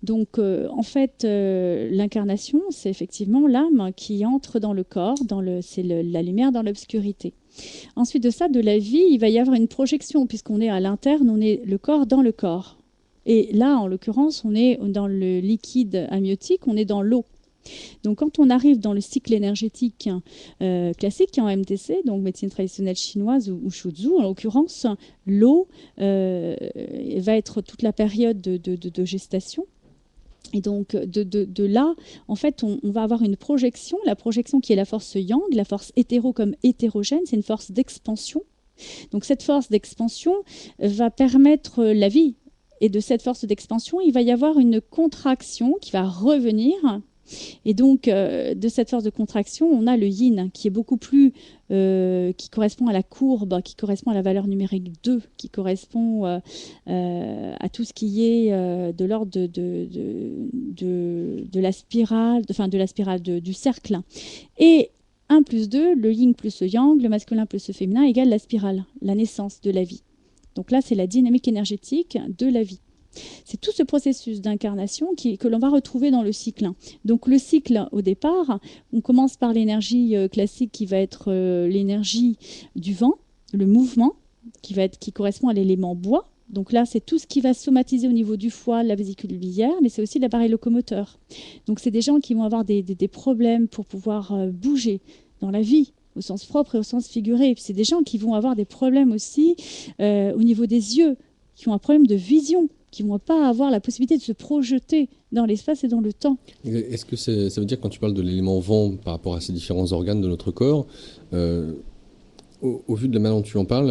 Donc, en fait, l'incarnation, c'est effectivement l'âme qui entre dans le corps, c'est la lumière dans l'obscurité. Ensuite de ça, de la vie, il va y avoir une projection, puisqu'on est à l'interne, on est le corps dans le corps. Et là, en l'occurrence, on est dans le liquide amniotique, on est dans l'eau. Donc, quand on arrive dans le cycle énergétique classique en MTC, donc médecine traditionnelle chinoise ou Shuzu, en l'occurrence, l'eau va être toute la période de gestation. Et donc, de là, en fait, on va avoir une projection, la projection qui est la force yang, la force hétéro comme hétérogène, c'est une force d'expansion. Donc, cette force d'expansion va permettre la vie. Et de cette force d'expansion, il va y avoir une contraction qui va revenir. Et donc, de cette force de contraction, on a le yin qui est beaucoup plus, qui correspond à la courbe, qui correspond à la valeur numérique 2, qui correspond à tout ce qui est de l'ordre de la spirale, enfin de la spirale du cercle. Et 1 plus 2, le yin plus le yang, le masculin plus le féminin égale la spirale, la naissance de la vie. Donc là, c'est la dynamique énergétique de la vie. C'est tout ce processus d'incarnation que l'on va retrouver dans le cycle. Donc le cycle, au départ, on commence par l'énergie classique qui va être l'énergie du vent, le mouvement, qui correspond à l'élément bois. Donc là, c'est tout ce qui va somatiser au niveau du foie, la vésicule biliaire, mais c'est aussi l'appareil locomoteur. Donc c'est des gens qui vont avoir des problèmes pour pouvoir bouger dans la vie, au sens propre et au sens figuré. Et puis c'est des gens qui vont avoir des problèmes aussi au niveau des yeux, qui ont un problème de vision, qui ne vont pas avoir la possibilité de se projeter dans l'espace et dans le temps. Est-ce que ça veut dire, quand tu parles de l'élément vent par rapport à ces différents organes de notre corps, au vu de la manière dont tu en parles,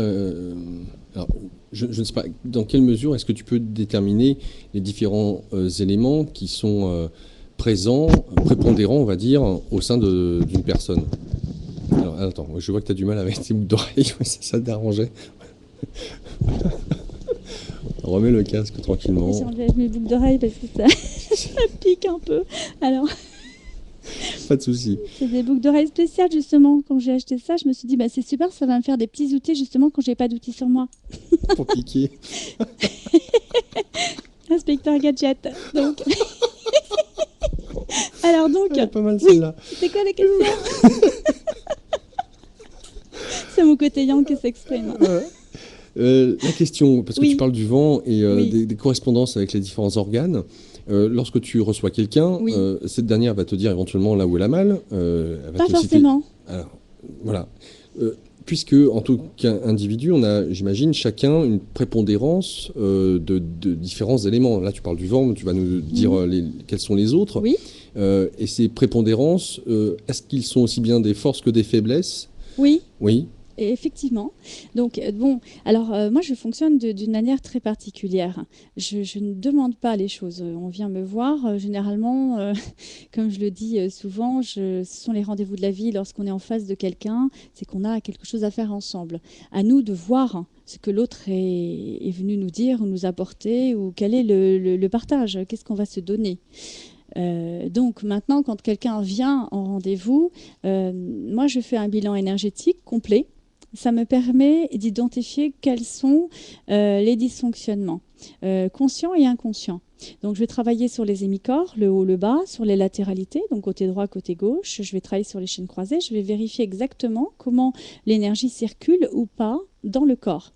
alors, je ne sais pas dans quelle mesure est-ce que tu peux déterminer les différents éléments qui sont présents, prépondérants, on va dire, au sein d'une personne. Alors, attends, je vois que tu as du mal avec tes boucles d'oreilles, ça te dérangeait. On remet le casque tranquillement. J'ai enlevé mes boucles d'oreilles parce que ça pique un peu. Alors, pas de souci. C'est des boucles d'oreilles spéciales justement. Quand j'ai acheté ça, je me suis dit c'est super, ça va me faire des petits outils justement quand j'ai pas d'outils sur moi. Pour piquer. Inspecteur Gadget. Donc. Alors donc. Elle est pas mal celle-là. C'était quoi la question? C'est mon côté yang qui s'exprime. La question, parce que tu parles du vent et Oui. des correspondances avec les différents organes, lorsque tu reçois quelqu'un, cette dernière va te dire éventuellement là où elle a mal. Elle va pas te forcément. Citer... Alors, voilà. Puisque, en tout qu'individu, on a, j'imagine, chacun une prépondérance de différents éléments. Là, tu parles du vent, tu vas nous dire quels sont les autres. Oui. Et ces prépondérances, est-ce qu'ils sont aussi bien des forces que des faiblesses? Oui. Oui. Et effectivement. Donc, alors moi, je fonctionne d'une manière très particulière. Je ne demande pas les choses. On vient me voir. Généralement, comme je le dis souvent, ce sont les rendez-vous de la vie. Lorsqu'on est en face de quelqu'un, c'est qu'on a quelque chose à faire ensemble. À nous de voir ce que l'autre est venu nous dire ou nous apporter, ou quel est le partage. Qu'est-ce qu'on va se donner? Donc maintenant, quand quelqu'un vient en rendez-vous, moi, je fais un bilan énergétique complet. Ça me permet d'identifier quels sont les dysfonctionnements conscients et inconscients. Donc, je vais travailler sur les hémicorps, le haut, le bas, sur les latéralités, donc côté droit, côté gauche. Je vais travailler sur les chaînes croisées. Je vais vérifier exactement comment l'énergie circule ou pas dans le corps.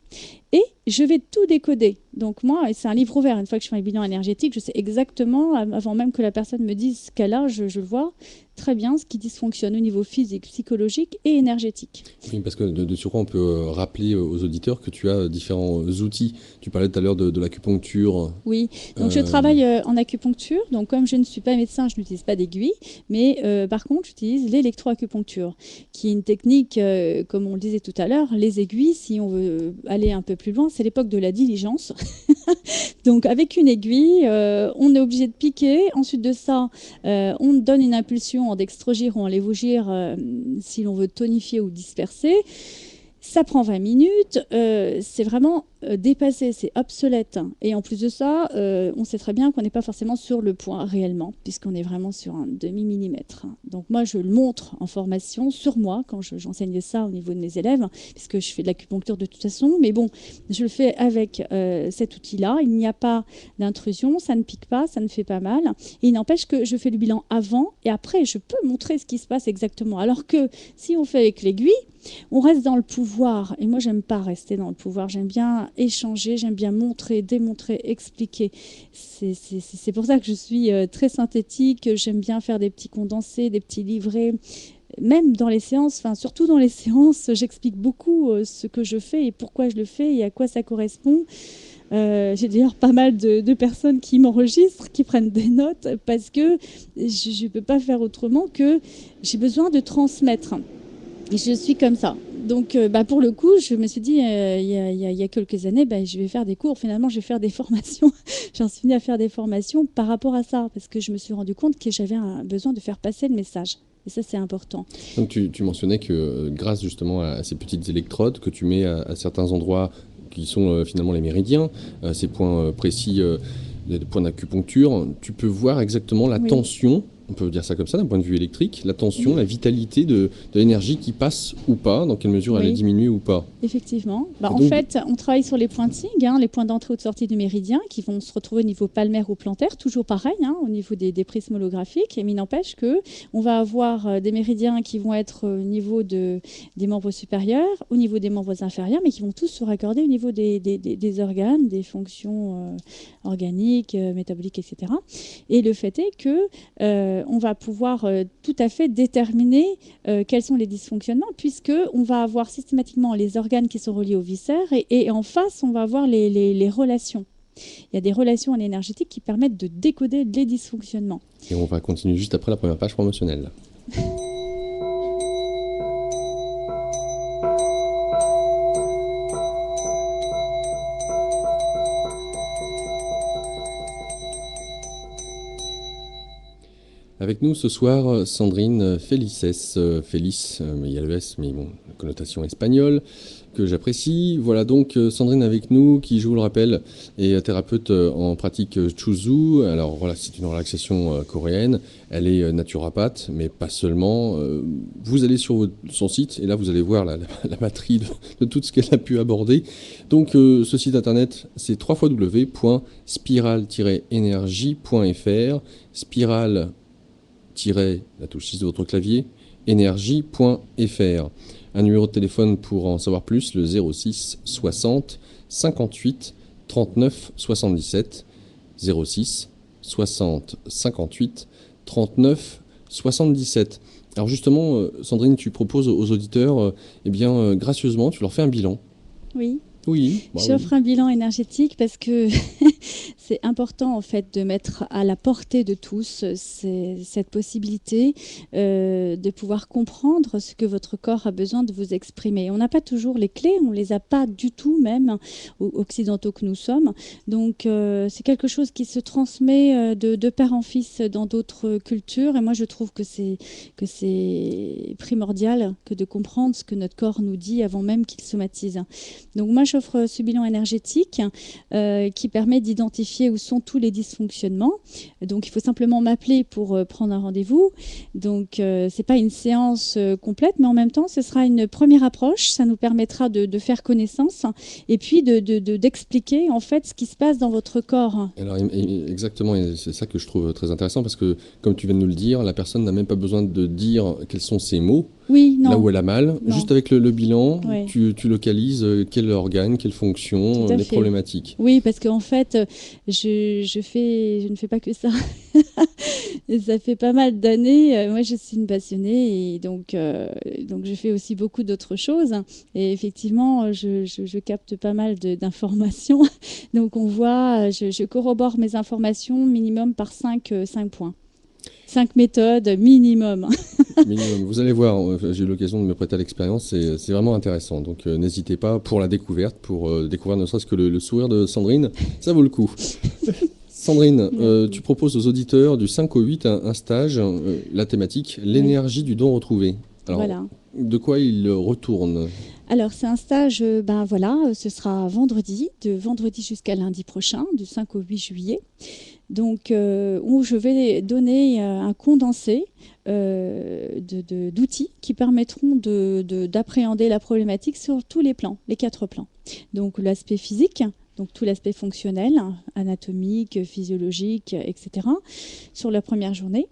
Et je vais tout décoder. Donc moi, c'est un livre ouvert. Une fois que je fais un bilan énergétique, je sais exactement, avant même que la personne me dise ce qu'elle a, je vois très bien ce qui dysfonctionne au niveau physique, psychologique et énergétique. Oui, parce que de surcroît, on peut rappeler aux auditeurs que tu as différents outils. Tu parlais tout à l'heure de l'acupuncture. Oui, donc je travaille en acupuncture. Donc comme je ne suis pas médecin, je n'utilise pas d'aiguille. Mais par contre, j'utilise l'électroacupuncture, qui est une technique, comme on le disait tout à l'heure, les aiguilles, si on veut aller un peu plus loin, c'est l'époque de la diligence. Donc avec une aiguille, on est obligé de piquer. Ensuite de ça, on donne une impulsion en dextrogire ou en lévogire si l'on veut tonifier ou disperser. Ça prend 20 minutes, c'est vraiment dépassé, c'est obsolète. Et en plus de ça, on sait très bien qu'on n'est pas forcément sur le point réellement, puisqu'on est vraiment sur un demi-millimètre. Donc moi, je le montre en formation sur moi, quand j'enseigne ça au niveau de mes élèves, puisque je fais de l'acupuncture de toute façon. Mais bon, je le fais avec cet outil-là. Il n'y a pas d'intrusion, ça ne pique pas, ça ne fait pas mal. Et il n'empêche que je fais le bilan avant et après, je peux montrer ce qui se passe exactement. Alors que si on fait avec l'aiguille, on reste dans le pouvoir. Et moi, j'aime pas rester dans le pouvoir. J'aime bien échanger, j'aime bien montrer, démontrer, expliquer. C'est pour ça que je suis très synthétique. J'aime bien faire des petits condensés, des petits livrets. Même dans les séances, enfin surtout dans les séances, j'explique beaucoup ce que je fais et pourquoi je le fais et à quoi ça correspond. J'ai d'ailleurs pas mal de personnes qui m'enregistrent, qui prennent des notes, parce que je ne peux pas faire autrement que j'ai besoin de transmettre. Et je suis comme ça. Donc, pour le coup, je me suis dit, il y a quelques années, je vais faire des cours. Finalement, je vais faire des formations. J'en suis venue à faire des formations par rapport à ça, parce que je me suis rendu compte que j'avais un besoin de faire passer le message. Et ça, c'est important. Donc tu mentionnais que grâce justement à ces petites électrodes que tu mets à certains endroits qui sont finalement les méridiens, ces points précis, des points d'acupuncture, tu peux voir exactement la tension, on peut dire ça comme ça d'un point de vue électrique, la tension, la vitalité de l'énergie qui passe ou pas, dans quelle mesure elle est diminuée ou pas. Effectivement. En fait, on travaille sur les pointings, les points d'entrée ou de sortie du méridien, qui vont se retrouver au niveau palmaire ou plantaire, toujours pareil, au niveau des prismes holographiques. Et il n'empêche qu'on va avoir des méridiens qui vont être au niveau des membres supérieurs, au niveau des membres inférieurs, mais qui vont tous se raccorder au niveau des organes, des fonctions organiques, métaboliques, etc. Et le fait est que on va pouvoir tout à fait déterminer quels sont les dysfonctionnements, puisqu'on va avoir systématiquement les organes qui sont reliés aux viscères et en face, on va avoir les relations. Il y a des relations en énergétique qui permettent de décoder les dysfonctionnements. Et on va continuer juste après la première page promotionnelle. Avec nous ce soir, Sandrine Felices. Félix, il y a le S, mais bon, la connotation espagnole, que j'apprécie. Voilà donc Sandrine avec nous, qui, je vous le rappelle, est thérapeute en pratique Chuzu. Alors voilà, c'est une relaxation coréenne. Elle est naturopathe, mais pas seulement. Vous allez sur son site, et là vous allez voir la batterie de tout ce qu'elle a pu aborder. Donc ce site internet, c'est www.spiral-énergie.fr. Spiral la touche 6 de votre clavier, énergie.fr. Un numéro de téléphone pour en savoir plus, le 06 60 58 39 77. 06 60 58 39 77. Alors justement, Sandrine, tu proposes aux auditeurs, gracieusement, tu leur fais un bilan. Oui. Oui. J'offre un bilan énergétique parce que c'est important en fait de mettre à la portée de tous cette possibilité de pouvoir comprendre ce que votre corps a besoin de vous exprimer. On n'a pas toujours les clés, on les a pas du tout même occidentaux que nous sommes. Donc c'est quelque chose qui se transmet de père en fils dans d'autres cultures et moi je trouve que c'est primordial que de comprendre ce que notre corps nous dit avant même qu'il somatise. Donc moi j'offre ce bilan énergétique qui permet d'identifier où sont tous les dysfonctionnements. Donc il faut simplement m'appeler pour prendre un rendez-vous. Donc c'est pas une séance complète, mais en même temps ce sera une première approche. Ça nous permettra de faire connaissance et puis d'expliquer en fait ce qui se passe dans votre corps. Alors exactement, et c'est ça que je trouve très intéressant parce que comme tu viens de nous le dire, la personne n'a même pas besoin de dire quels sont ses mots. Oui, non. Là où elle a mal, non. Juste avec le bilan, oui. tu localises quel organe, quelle fonction, les problématiques. Oui, parce qu'en fait, je ne fais pas que ça. Ça fait pas mal d'années. Moi, je suis une passionnée et donc je fais aussi beaucoup d'autres choses. Et effectivement, je capte pas mal d'informations. Donc on voit, je corrobore mes informations minimum par 5 points. 5 méthodes minimum. Minimum. Vous allez voir, j'ai eu l'occasion de me prêter à l'expérience, c'est vraiment intéressant. Donc n'hésitez pas pour la découverte, pour découvrir ne serait-ce que le sourire de Sandrine, ça vaut le coup. Sandrine, tu proposes aux auditeurs du 5 au 8 un stage, la thématique, l'énergie du don retrouvé. Alors, voilà. De quoi il retourne ? Alors, c'est un stage, ce sera vendredi, de vendredi jusqu'à lundi prochain, du 5 au 8 juillet. Donc, où je vais donner un condensé d'outils qui permettront d'appréhender la problématique sur tous les plans, les 4 plans. Donc, l'aspect physique, donc tout l'aspect fonctionnel, anatomique, physiologique, etc., sur la première journée.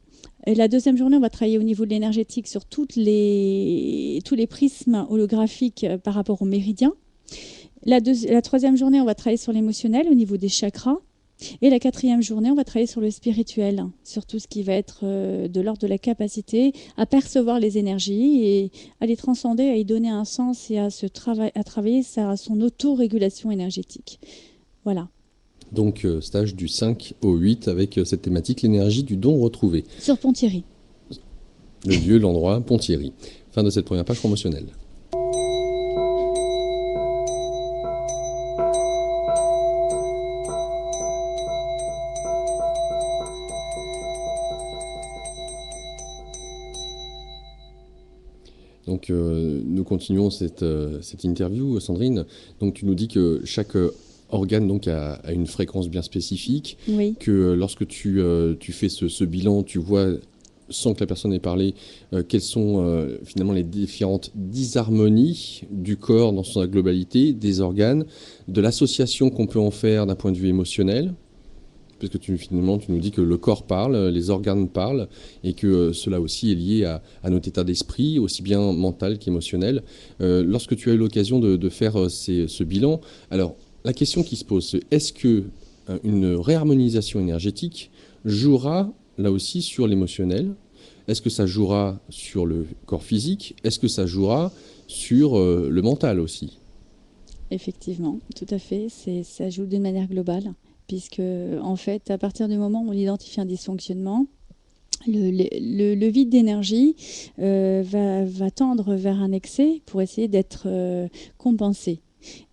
Et la deuxième journée, on va travailler au niveau de l'énergétique sur tous les prismes holographiques par rapport aux méridiens. La troisième journée, on va travailler sur l'émotionnel au niveau des chakras. Et la quatrième journée, on va travailler sur le spirituel, sur tout ce qui va être de l'ordre de la capacité à percevoir les énergies et à les transcender, à y donner un sens et à travailler à son autorégulation énergétique. Voilà. Donc, stage du 5 au 8 avec cette thématique, l'énergie du don retrouvé. Sur Pont-Thierry. Le lieu, l'endroit, Pont-Thierry. Fin de cette première page promotionnelle. Donc, nous continuons cette interview, Sandrine. Donc, tu nous dis que chaque organe donc, a une fréquence bien spécifique, Oui. que lorsque tu fais ce bilan, tu vois, sans que la personne ait parlé, quelles sont finalement les différentes disharmonies du corps dans sa globalité, des organes, de l'association qu'on peut en faire d'un point de vue émotionnel. Parce que finalement, tu nous dis que le corps parle, les organes parlent, et que cela aussi est lié à notre état d'esprit, aussi bien mental qu'émotionnel. Lorsque tu as eu l'occasion de faire ce bilan, alors la question qui se pose, c'est est-ce que une réharmonisation énergétique jouera là aussi sur l'émotionnel? Est-ce que ça jouera sur le corps physique? Est-ce que ça jouera sur le mental aussi? Effectivement, tout à fait. Ça joue d'une manière globale, puisque en fait, à partir du moment où on identifie un dysfonctionnement, le vide d'énergie va tendre vers un excès pour essayer d'être compensé.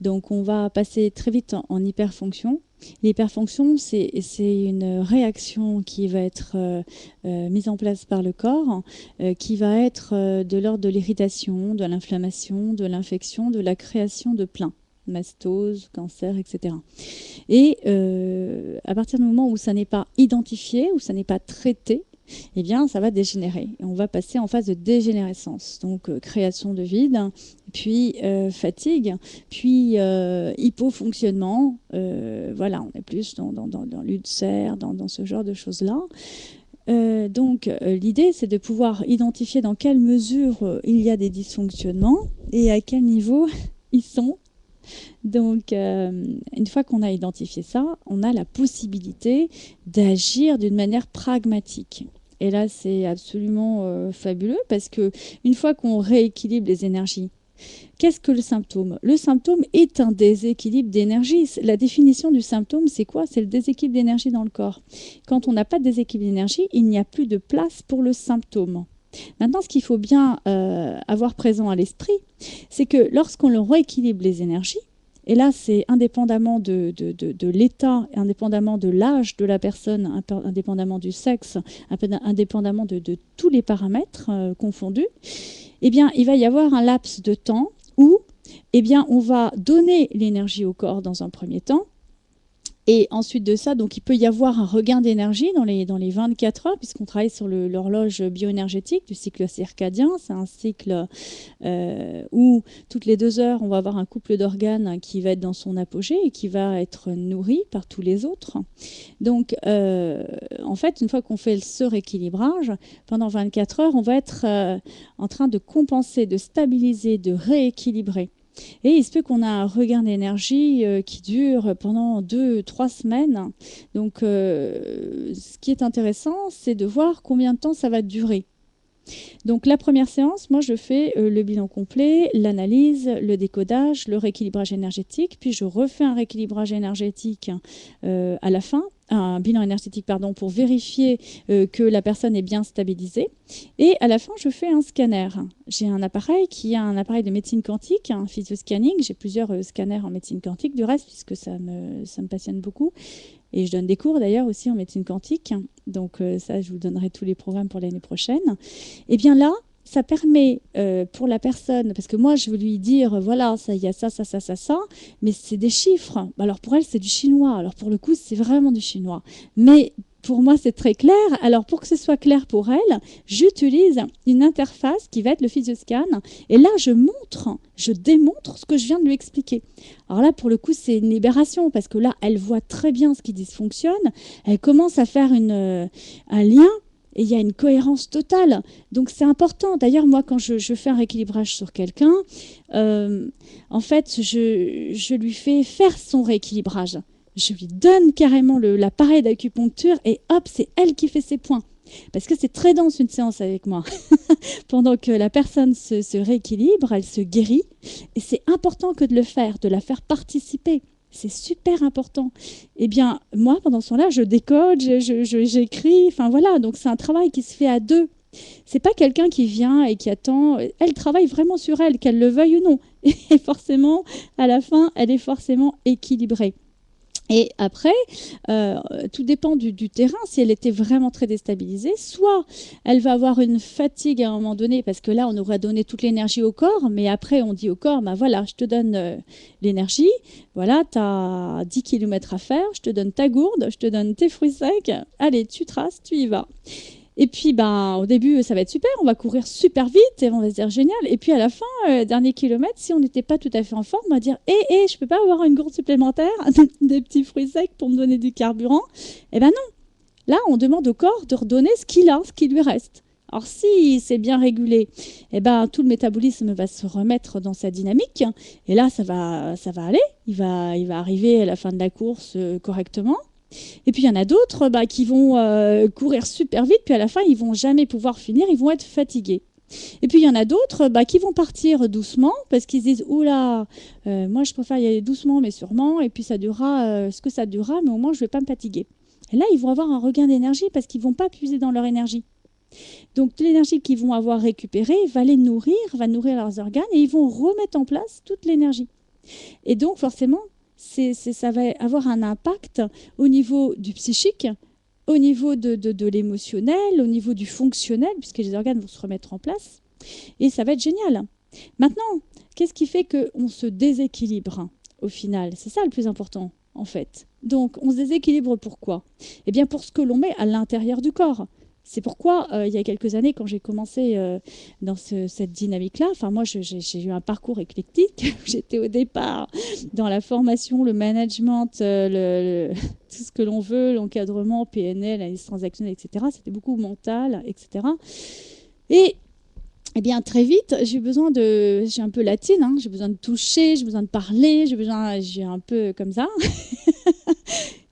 Donc on va passer très vite en hyperfonction. L'hyperfonction, c'est une réaction qui va être mise en place par le corps, qui va être de l'ordre de l'irritation, de l'inflammation, de l'infection, de la création de plein. Mastose, cancer, etc. Et à partir du moment où ça n'est pas identifié, où ça n'est pas traité, eh bien, ça va dégénérer. Et on va passer en phase de dégénérescence. Donc, création de vide, puis fatigue, puis hypofonctionnement. Voilà, on est plus dans l'ulcère, dans ce genre de choses-là. Donc, l'idée, c'est de pouvoir identifier dans quelle mesure il y a des dysfonctionnements et à quel niveau ils sont. Donc, une fois qu'on a identifié ça, on a la possibilité d'agir d'une manière pragmatique. Et là, c'est absolument fabuleux parce que une fois qu'on rééquilibre les énergies, qu'est-ce que le symptôme? Le symptôme est un déséquilibre d'énergie. La définition du symptôme, c'est quoi? C'est le déséquilibre d'énergie dans le corps. Quand on n'a pas de déséquilibre d'énergie, il n'y a plus de place pour le symptôme. Maintenant, ce qu'il faut bien avoir présent à l'esprit, c'est que lorsqu'on rééquilibre les énergies, et là, c'est indépendamment de l'état, indépendamment de l'âge de la personne, indépendamment du sexe, indépendamment de tous les paramètres confondus, eh bien, il va y avoir un laps de temps où eh bien, on va donner l'énergie au corps dans un premier temps. Et ensuite de ça, donc il peut y avoir un regain d'énergie dans les 24 heures, puisqu'on travaille sur l'horloge bioénergétique du cycle circadien. C'est un cycle où toutes les 2 heures, on va avoir un couple d'organes qui va être dans son apogée et qui va être nourri par tous les autres. Donc, en fait, une fois qu'on fait ce rééquilibrage, pendant 24 heures, on va être en train de compenser, de stabiliser, de rééquilibrer. Et il se peut qu'on a un regain d'énergie qui dure pendant 2-3 semaines. Donc, ce qui est intéressant, c'est de voir combien de temps ça va durer. Donc, la première séance, moi, je fais le bilan complet, l'analyse, le décodage, le rééquilibrage énergétique. Puis, je refais un rééquilibrage énergétique à la fin, un bilan énergétique, pardon, pour vérifier que la personne est bien stabilisée. Et à la fin, je fais un scanner. J'ai un appareil qui est un appareil de médecine quantique, un physioscanning. J'ai plusieurs scanners en médecine quantique, du reste, puisque ça me passionne beaucoup. Et je donne des cours d'ailleurs aussi en médecine quantique. Donc ça, je vous donnerai tous les programmes pour l'année prochaine. Et bien là, ça permet pour la personne, parce que moi je veux lui dire, voilà, ça, il y a ça, ça, ça, ça, ça, mais c'est des chiffres. Alors pour elle, c'est du chinois. Alors pour le coup, c'est vraiment du chinois. Mais pour moi, c'est très clair. Alors, pour que ce soit clair pour elle, j'utilise une interface qui va être le physioscan. Et là, je démontre ce que je viens de lui expliquer. Alors là, pour le coup, c'est une libération parce que là, elle voit très bien ce qui dysfonctionne. Elle commence à faire un lien et il y a une cohérence totale. Donc, c'est important. D'ailleurs, moi, quand je fais un rééquilibrage sur quelqu'un, en fait, je lui fais faire son rééquilibrage. Je lui donne carrément l'appareil d'acupuncture et hop, c'est elle qui fait ses points. Parce que c'est très dense une séance avec moi. Pendant que la personne se rééquilibre, elle se guérit. Et c'est important que de le faire, de la faire participer. C'est super important. Eh bien, moi, pendant ce temps-là, je décode, j'écris, enfin voilà. Donc, c'est un travail qui se fait à deux. C'est pas quelqu'un qui vient et qui attend. Elle travaille vraiment sur elle, qu'elle le veuille ou non. Et forcément, à la fin, elle est forcément équilibrée. Et après, tout dépend du terrain. Si elle était vraiment très déstabilisée, soit elle va avoir une fatigue à un moment donné, parce que là, on aurait donné toute l'énergie au corps, mais après, on dit au corps, bah voilà, je te donne l'énergie, voilà, tu as 10 km à faire, je te donne ta gourde, je te donne tes fruits secs, allez, tu traces, tu y vas. Et puis, ben, au début, ça va être super, on va courir super vite et on va se dire génial. Et puis, à la fin, dernier kilomètre, si on n'était pas tout à fait en forme, on va dire je peux pas avoir une gourde supplémentaire, des petits fruits secs pour me donner du carburant. Eh ben non. Là, on demande au corps de redonner ce qu'il a, ce qui lui reste. Alors, si c'est bien régulé, eh ben, tout le métabolisme va se remettre dans sa dynamique. Et là, ça va aller. Il va arriver à la fin de la course correctement. Et puis il y en a d'autres qui vont courir super vite, puis à la fin, ils vont jamais pouvoir finir, ils vont être fatigués. Et puis il y en a d'autres qui vont partir doucement, parce qu'ils se disent, oula, moi je préfère y aller doucement mais sûrement, et puis ça durera ce que ça durera, mais au moins je ne vais pas me fatiguer. Et là, ils vont avoir un regain d'énergie, parce qu'ils ne vont pas puiser dans leur énergie. Donc l'énergie qu'ils vont avoir récupérée va les nourrir, va nourrir leurs organes, et ils vont remettre en place toute l'énergie. Et donc forcément, ça va avoir un impact au niveau du psychique, au niveau de l'émotionnel, au niveau du fonctionnel, puisque les organes vont se remettre en place. Et ça va être génial. Maintenant, qu'est-ce qui fait qu'on se déséquilibre au final? C'est ça le plus important, en fait. Donc, on se déséquilibre pourquoi? Eh bien, pour ce que l'on met à l'intérieur du corps. C'est pourquoi, il y a quelques années, quand j'ai commencé dans cette dynamique-là, enfin moi, j'ai eu un parcours éclectique. J'étais au départ dans la formation, le management, tout ce que l'on veut, l'encadrement, PNL, analyse transactionnelle, etc. C'était beaucoup mental, etc. Et eh bien, très vite, j'ai un peu latine, hein, j'ai besoin de toucher, j'ai besoin de parler, j'ai un peu comme ça.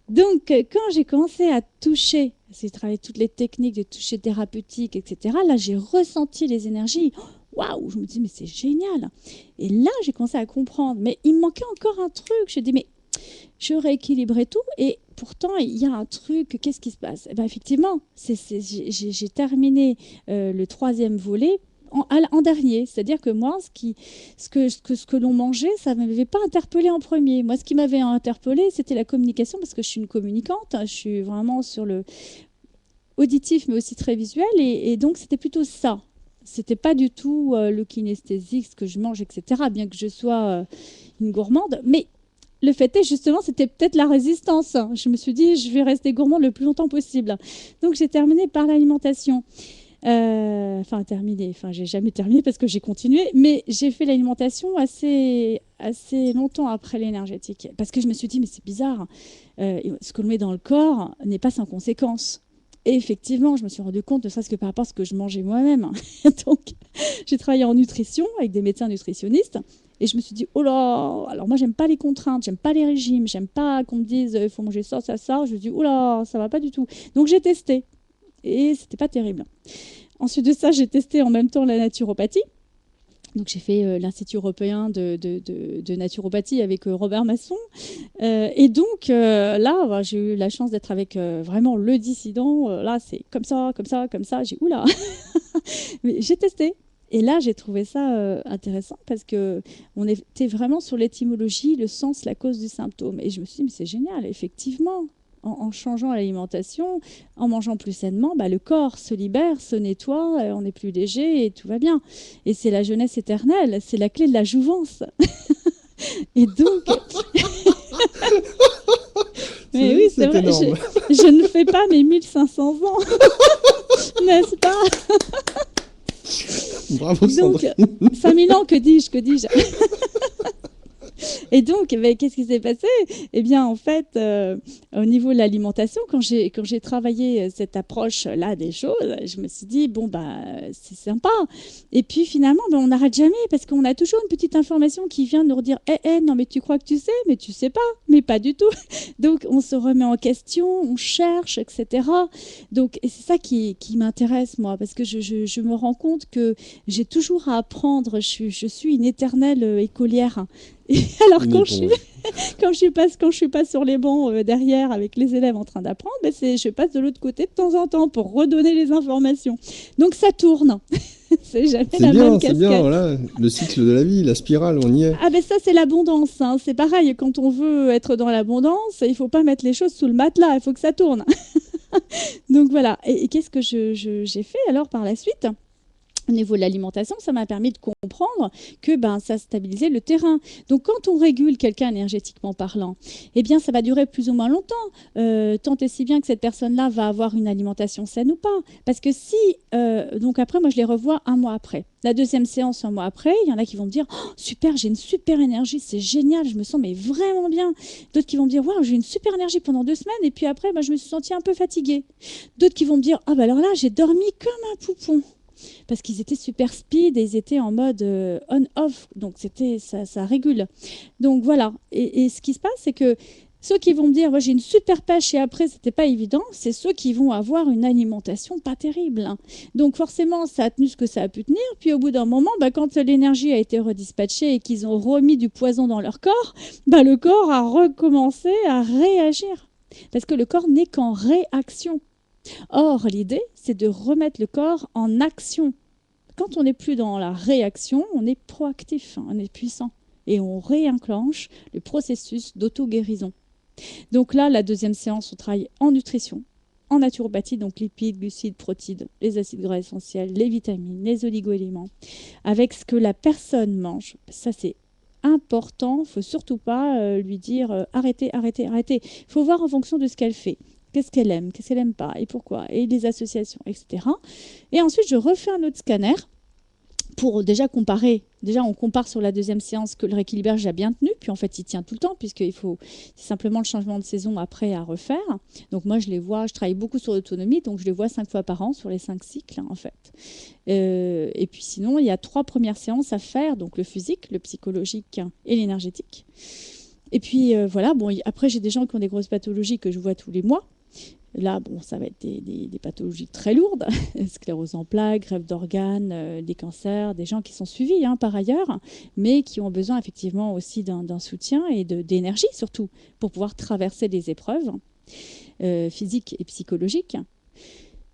Donc, quand j'ai commencé à toucher, j'ai travaillé toutes les techniques de toucher thérapeutique, etc. Là, j'ai ressenti les énergies. Waouh, je me dis, mais c'est génial. Et là, j'ai commencé à comprendre. Mais il me manquait encore un truc. Je dis, mais je rééquilibrais tout. Et pourtant, il y a un truc. Qu'est-ce qui se passe? Eh bien, effectivement, j'ai terminé le 3e volet en dernier. C'est-à-dire que moi, ce que l'on mangeait, ça ne m'avait pas interpellé en premier. Moi, ce qui m'avait interpellé, c'était la communication, parce que je suis une communicante. Je suis vraiment sur le auditif, mais aussi très visuel. Et donc, c'était plutôt ça. C'était pas du tout le kinesthésique, ce que je mange, etc., bien que je sois une gourmande. Mais le fait est, justement, c'était peut-être la résistance. Je me suis dit, je vais rester gourmande le plus longtemps possible. Donc, j'ai terminé par l'alimentation. J'ai jamais terminé parce que j'ai continué, mais j'ai fait l'alimentation assez longtemps après l'énergétique, parce que je me suis dit, mais c'est bizarre, ce que l'on met dans le corps n'est pas sans conséquence. Et effectivement, je me suis rendu compte, ne serait-ce que par rapport à ce que je mangeais moi-même. Donc, j'ai travaillé en nutrition avec des médecins nutritionnistes, et je me suis dit, oh là, alors moi, j'aime pas les contraintes, j'aime pas les régimes, j'aime pas qu'on me dise, il faut manger ça, ça, ça. Je me dis, oh là, ça va pas du tout. Donc, j'ai testé. Et c'était pas terrible. Ensuite de ça, j'ai testé en même temps la naturopathie. Donc j'ai fait l'Institut européen de naturopathie avec Robert Masson. Et donc là, j'ai eu la chance d'être avec vraiment le dissident. Là, c'est comme ça, comme ça, comme ça. Oula. Mais j'ai testé. Et là, j'ai trouvé ça intéressant, parce qu'on était vraiment sur l'étymologie, le sens, la cause du symptôme. Et je me suis dit, mais c'est génial, effectivement. En changeant l'alimentation, en mangeant plus sainement, le corps se libère, se nettoie, on est plus léger et tout va bien. Et c'est la jeunesse éternelle, c'est la clé de la jouvence. Et donc... Mais oui, c'est vrai, je ne fais pas mes 1500 ans, n'est-ce pas? Bravo, Sandrine. Donc, 5000 ans, que dis-je Et donc, qu'est-ce qui s'est passé? Eh bien, en fait, au niveau de l'alimentation, quand j'ai travaillé cette approche-là des choses, je me suis dit, bon, c'est sympa. Et puis, finalement, on n'arrête jamais, parce qu'on a toujours une petite information qui vient nous redire, non, mais tu crois que tu sais, mais tu sais pas, mais pas du tout. Donc, on se remet en question, on cherche, etc. Donc, et c'est ça qui m'intéresse, moi, parce que je me rends compte que j'ai toujours à apprendre. Je suis une éternelle écolière. Et alors Une quand éponge. quand je suis pas sur les bancs derrière avec les élèves en train d'apprendre, ben je passe de l'autre côté de temps en temps pour redonner les informations. Donc ça tourne. C'est jamais la même C'est bien, casquette. voilà, le cycle de la vie, la spirale, on y est. Ah ben ça c'est l'abondance, hein. C'est pareil, quand on veut être dans l'abondance, il faut pas mettre les choses sous le matelas, il faut que ça tourne. Donc voilà. Et qu'est-ce que j'ai fait alors par la suite? Au niveau de l'alimentation, ça m'a permis de comprendre que ben, ça stabilisait le terrain. Donc, quand on régule quelqu'un énergétiquement parlant, eh bien, ça va durer plus ou moins longtemps. Tant et si bien que cette personne-là va avoir une alimentation saine ou pas. Parce que si... donc après, moi, je les revois un mois après. La deuxième séance, un mois après, il y en a qui vont me dire oh, super, j'ai une super énergie, c'est génial, je me sens mais vraiment bien. D'autres qui vont me dire waouh, j'ai une super énergie pendant 2 semaines et puis après, ben, je me suis sentie un peu fatiguée. D'autres qui vont me dire ah, ben alors là, j'ai dormi comme un poupon parce qu'ils étaient super speed et ils étaient en mode on-off, donc ça régule. Donc voilà, et ce qui se passe, c'est que ceux qui vont me dire, moi j'ai une super pêche et après c'était pas évident, c'est ceux qui vont avoir une alimentation pas terrible, hein. Donc forcément, ça a tenu ce que ça a pu tenir, puis au bout d'un moment, bah, quand l'énergie a été redispatchée et qu'ils ont remis du poison dans leur corps, bah, le corps a recommencé à réagir. Parce que le corps n'est qu'en réaction. Or, l'idée, c'est de remettre le corps en action. Quand on n'est plus dans la réaction, on est proactif, hein, on est puissant. Et on réenclenche le processus d'auto-guérison. Donc là, la deuxième séance, on travaille en nutrition, en naturopathie, donc lipides, glucides, protides, les acides gras essentiels, les vitamines, les oligo-éléments, avec ce que la personne mange. Ça, c'est important. Il ne faut surtout pas lui dire arrêtez, arrêtez, arrêtez. Il faut voir en fonction de ce qu'elle fait. Qu'est-ce qu'elle aime pas, et pourquoi, et les associations, etc. Et ensuite, je refais un autre scanner pour déjà comparer. Déjà, on compare sur la deuxième séance que le rééquilibrage a bien tenu, puis en fait, il tient tout le temps, puisqu'il faut c'est simplement le changement de saison après à refaire. Donc moi, je les vois, je travaille beaucoup sur l'autonomie, donc je les vois 5 fois par an sur les 5 cycles, en fait. Et puis sinon, il y a 3 premières séances à faire, donc le physique, le psychologique et l'énergétique. Et puis voilà, bon, après, j'ai des gens qui ont des grosses pathologies que je vois tous les mois. Là, bon, ça va être des pathologies très lourdes, sclérose en plaques, greffe d'organes, des cancers, des gens qui sont suivis hein, par ailleurs, mais qui ont besoin effectivement aussi d'un soutien et d'énergie surtout pour pouvoir traverser les épreuves physiques et psychologiques.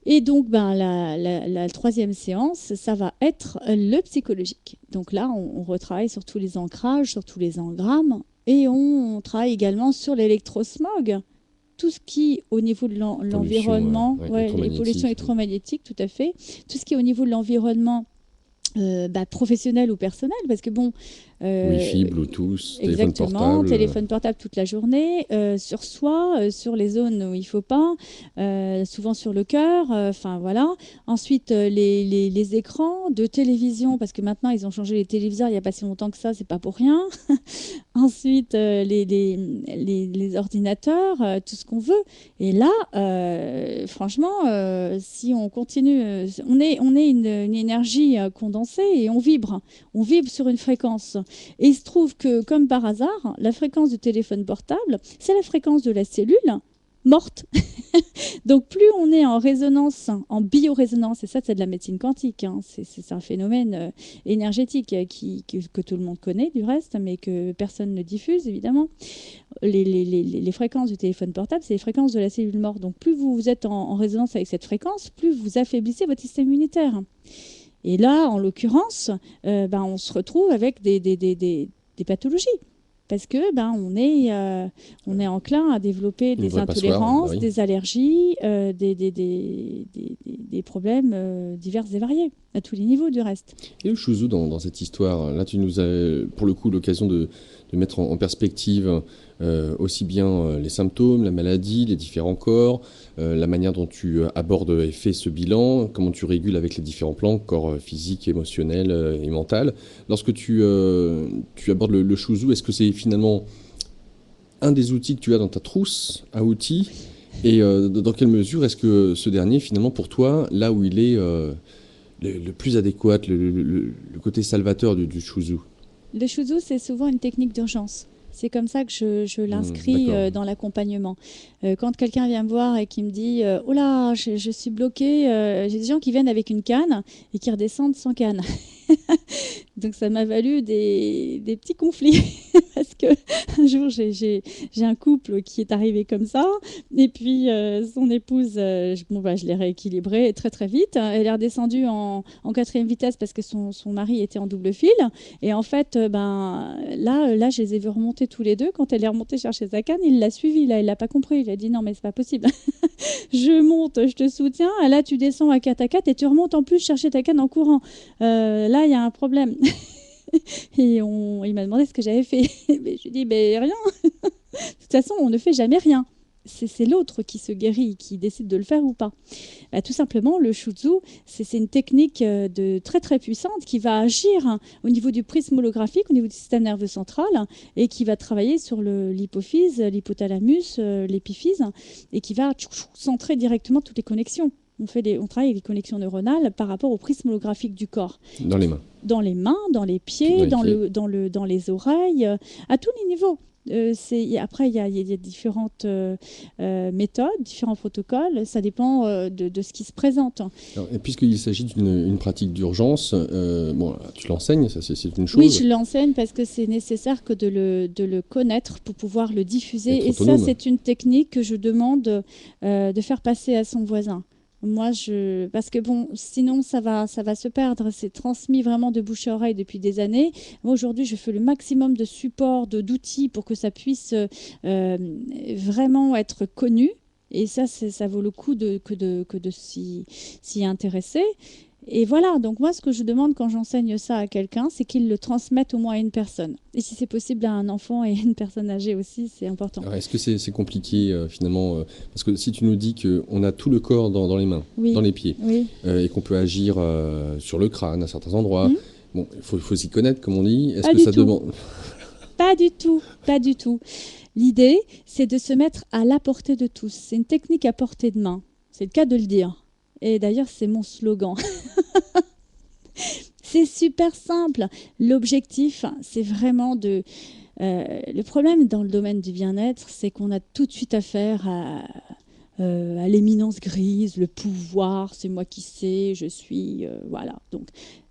Et donc, ben, la troisième séance, ça va être le psychologique. Donc là, on retravaille sur tous les ancrages, sur tous les engrammes, et on travaille également sur l'électrosmog, tout ce qui, au niveau de l'environnement, ouais, les pollutions électromagnétiques, tout à fait, tout ce qui est au niveau de l'environnement professionnel ou personnel, parce que bon... Wi-Fi, Bluetooth, exactement, téléphone portable toute la journée, sur soi, sur les zones où il ne faut pas, souvent sur le cœur, enfin voilà. Ensuite, les écrans de télévision, parce que maintenant ils ont changé les téléviseurs il n'y a pas si longtemps que ça, c'est pas pour rien. Ensuite, les ordinateurs, tout ce qu'on veut. Et là, franchement, si on continue, on est une énergie condensée et on vibre. On vibre sur une fréquence. Et il se trouve que, comme par hasard, la fréquence du téléphone portable, c'est la fréquence de la cellule morte. Donc plus on est en résonance, en biorésonance, et ça c'est de la médecine quantique, hein, c'est un phénomène énergétique que tout le monde connaît du reste, mais que personne ne diffuse évidemment. Les fréquences du téléphone portable, c'est les fréquences de la cellule morte. Donc plus vous êtes en résonance avec cette fréquence, plus vous affaiblissez votre système immunitaire. Et là, en l'occurrence, on se retrouve avec des pathologies. Parce que on est enclin à développer des intolérances, oui, des allergies, des problèmes divers et variés, à tous les niveaux du reste. Et le Shuzu dans cette histoire, là tu nous as pour le coup l'occasion de mettre en perspective aussi bien les symptômes, la maladie, les différents corps, la manière dont tu abordes et fais ce bilan, comment tu régules avec les différents plans, corps physique, émotionnel et mental. Lorsque tu abordes le Shuzu, est-ce que c'est finalement un des outils que tu as dans ta trousse à outils et dans quelle mesure est-ce que ce dernier finalement pour toi, là où il est le plus adéquat, le côté salvateur du Shuzu? Le Shuzu, c'est souvent une technique d'urgence. C'est comme ça que je l'inscris dans l'accompagnement. Quand quelqu'un vient me voir et qui me dit « Oh là, je suis bloqué », j'ai des gens qui viennent avec une canne et qui redescendent sans canne. Donc ça m'a valu des petits conflits parce que un jour j'ai un couple qui est arrivé comme ça et puis son épouse, je l'ai rééquilibrée très très vite. Elle est redescendue en quatrième vitesse parce que son mari était en double fil et en fait là je les ai vus remonter tous les deux. Quand elle est remontée chercher sa canne, il l'a suivi, là il l'a pas compris, il a dit non mais c'est pas possible. Je monte, je te soutiens, là tu descends à 4 à 4 et tu remontes en plus chercher ta canne en courant. Là il y a un problème. Et il m'a demandé ce que j'avais fait. Mais je lui ai dit, ben, rien. De toute façon, on ne fait jamais rien. C'est l'autre qui se guérit, qui décide de le faire ou pas. Bah, tout simplement, le shutsu, c'est une technique très très puissante qui va agir au niveau du prisme holographique, au niveau du système nerveux central, et qui va travailler sur l'hypophyse, l'hypothalamus, l'épiphyse, et qui va centrer directement toutes les connexions. On travaille avec les connexions neuronales par rapport au prisme holographique du corps. Dans les mains. Dans les mains, dans les pieds, dans les oreilles, à tous les niveaux. Après, il y a différentes méthodes, différents protocoles. Ça dépend de ce qui se présente. Alors, et puisqu'il s'agit d'une pratique d'urgence, bon, tu l'enseignes, ça c'est une chose. Oui, je l'enseigne parce que c'est nécessaire que de le connaître pour pouvoir le diffuser. Et ça, c'est une technique que je demande de faire passer à son voisin. Moi, parce que bon, sinon ça va se perdre. C'est transmis vraiment de bouche à oreille depuis des années. Moi, aujourd'hui, je fais le maximum de support, d'outils pour que ça puisse vraiment être connu. Et ça vaut le coup que de s'y intéresser. Et voilà, donc moi, ce que je demande quand j'enseigne ça à quelqu'un, c'est qu'il le transmette au moins à une personne. Et si c'est possible à un enfant et à une personne âgée aussi, c'est important. Alors, est-ce que c'est compliqué finalement parce que si tu nous dis qu'on a tout le corps dans les mains, oui. dans les pieds, oui. Et qu'on peut agir sur le crâne à certains endroits, bon, il faut s'y connaître, comme on dit. Est-ce Pas que du ça tout. demande... Pas du tout, pas du tout. L'idée, c'est de se mettre à la portée de tous. C'est une technique à portée de main. C'est le cas de le dire. Et d'ailleurs, c'est mon slogan. C'est super simple. L'objectif, c'est vraiment de... le problème dans le domaine du bien-être, c'est qu'on a tout de suite affaire à l'éminence grise, le pouvoir, c'est moi qui sais, je suis... voilà. Donc,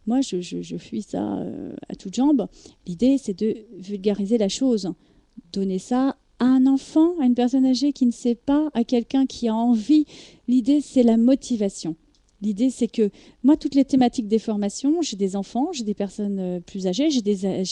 moi, je fuis ça à toutes jambes. L'idée, c'est de vulgariser la chose. Donner ça à un enfant, à une personne âgée qui ne sait pas, à quelqu'un qui a envie. L'idée, c'est la motivation. L'idée, c'est que moi, toutes les thématiques des formations, j'ai des enfants, j'ai des personnes plus âgées, j'ai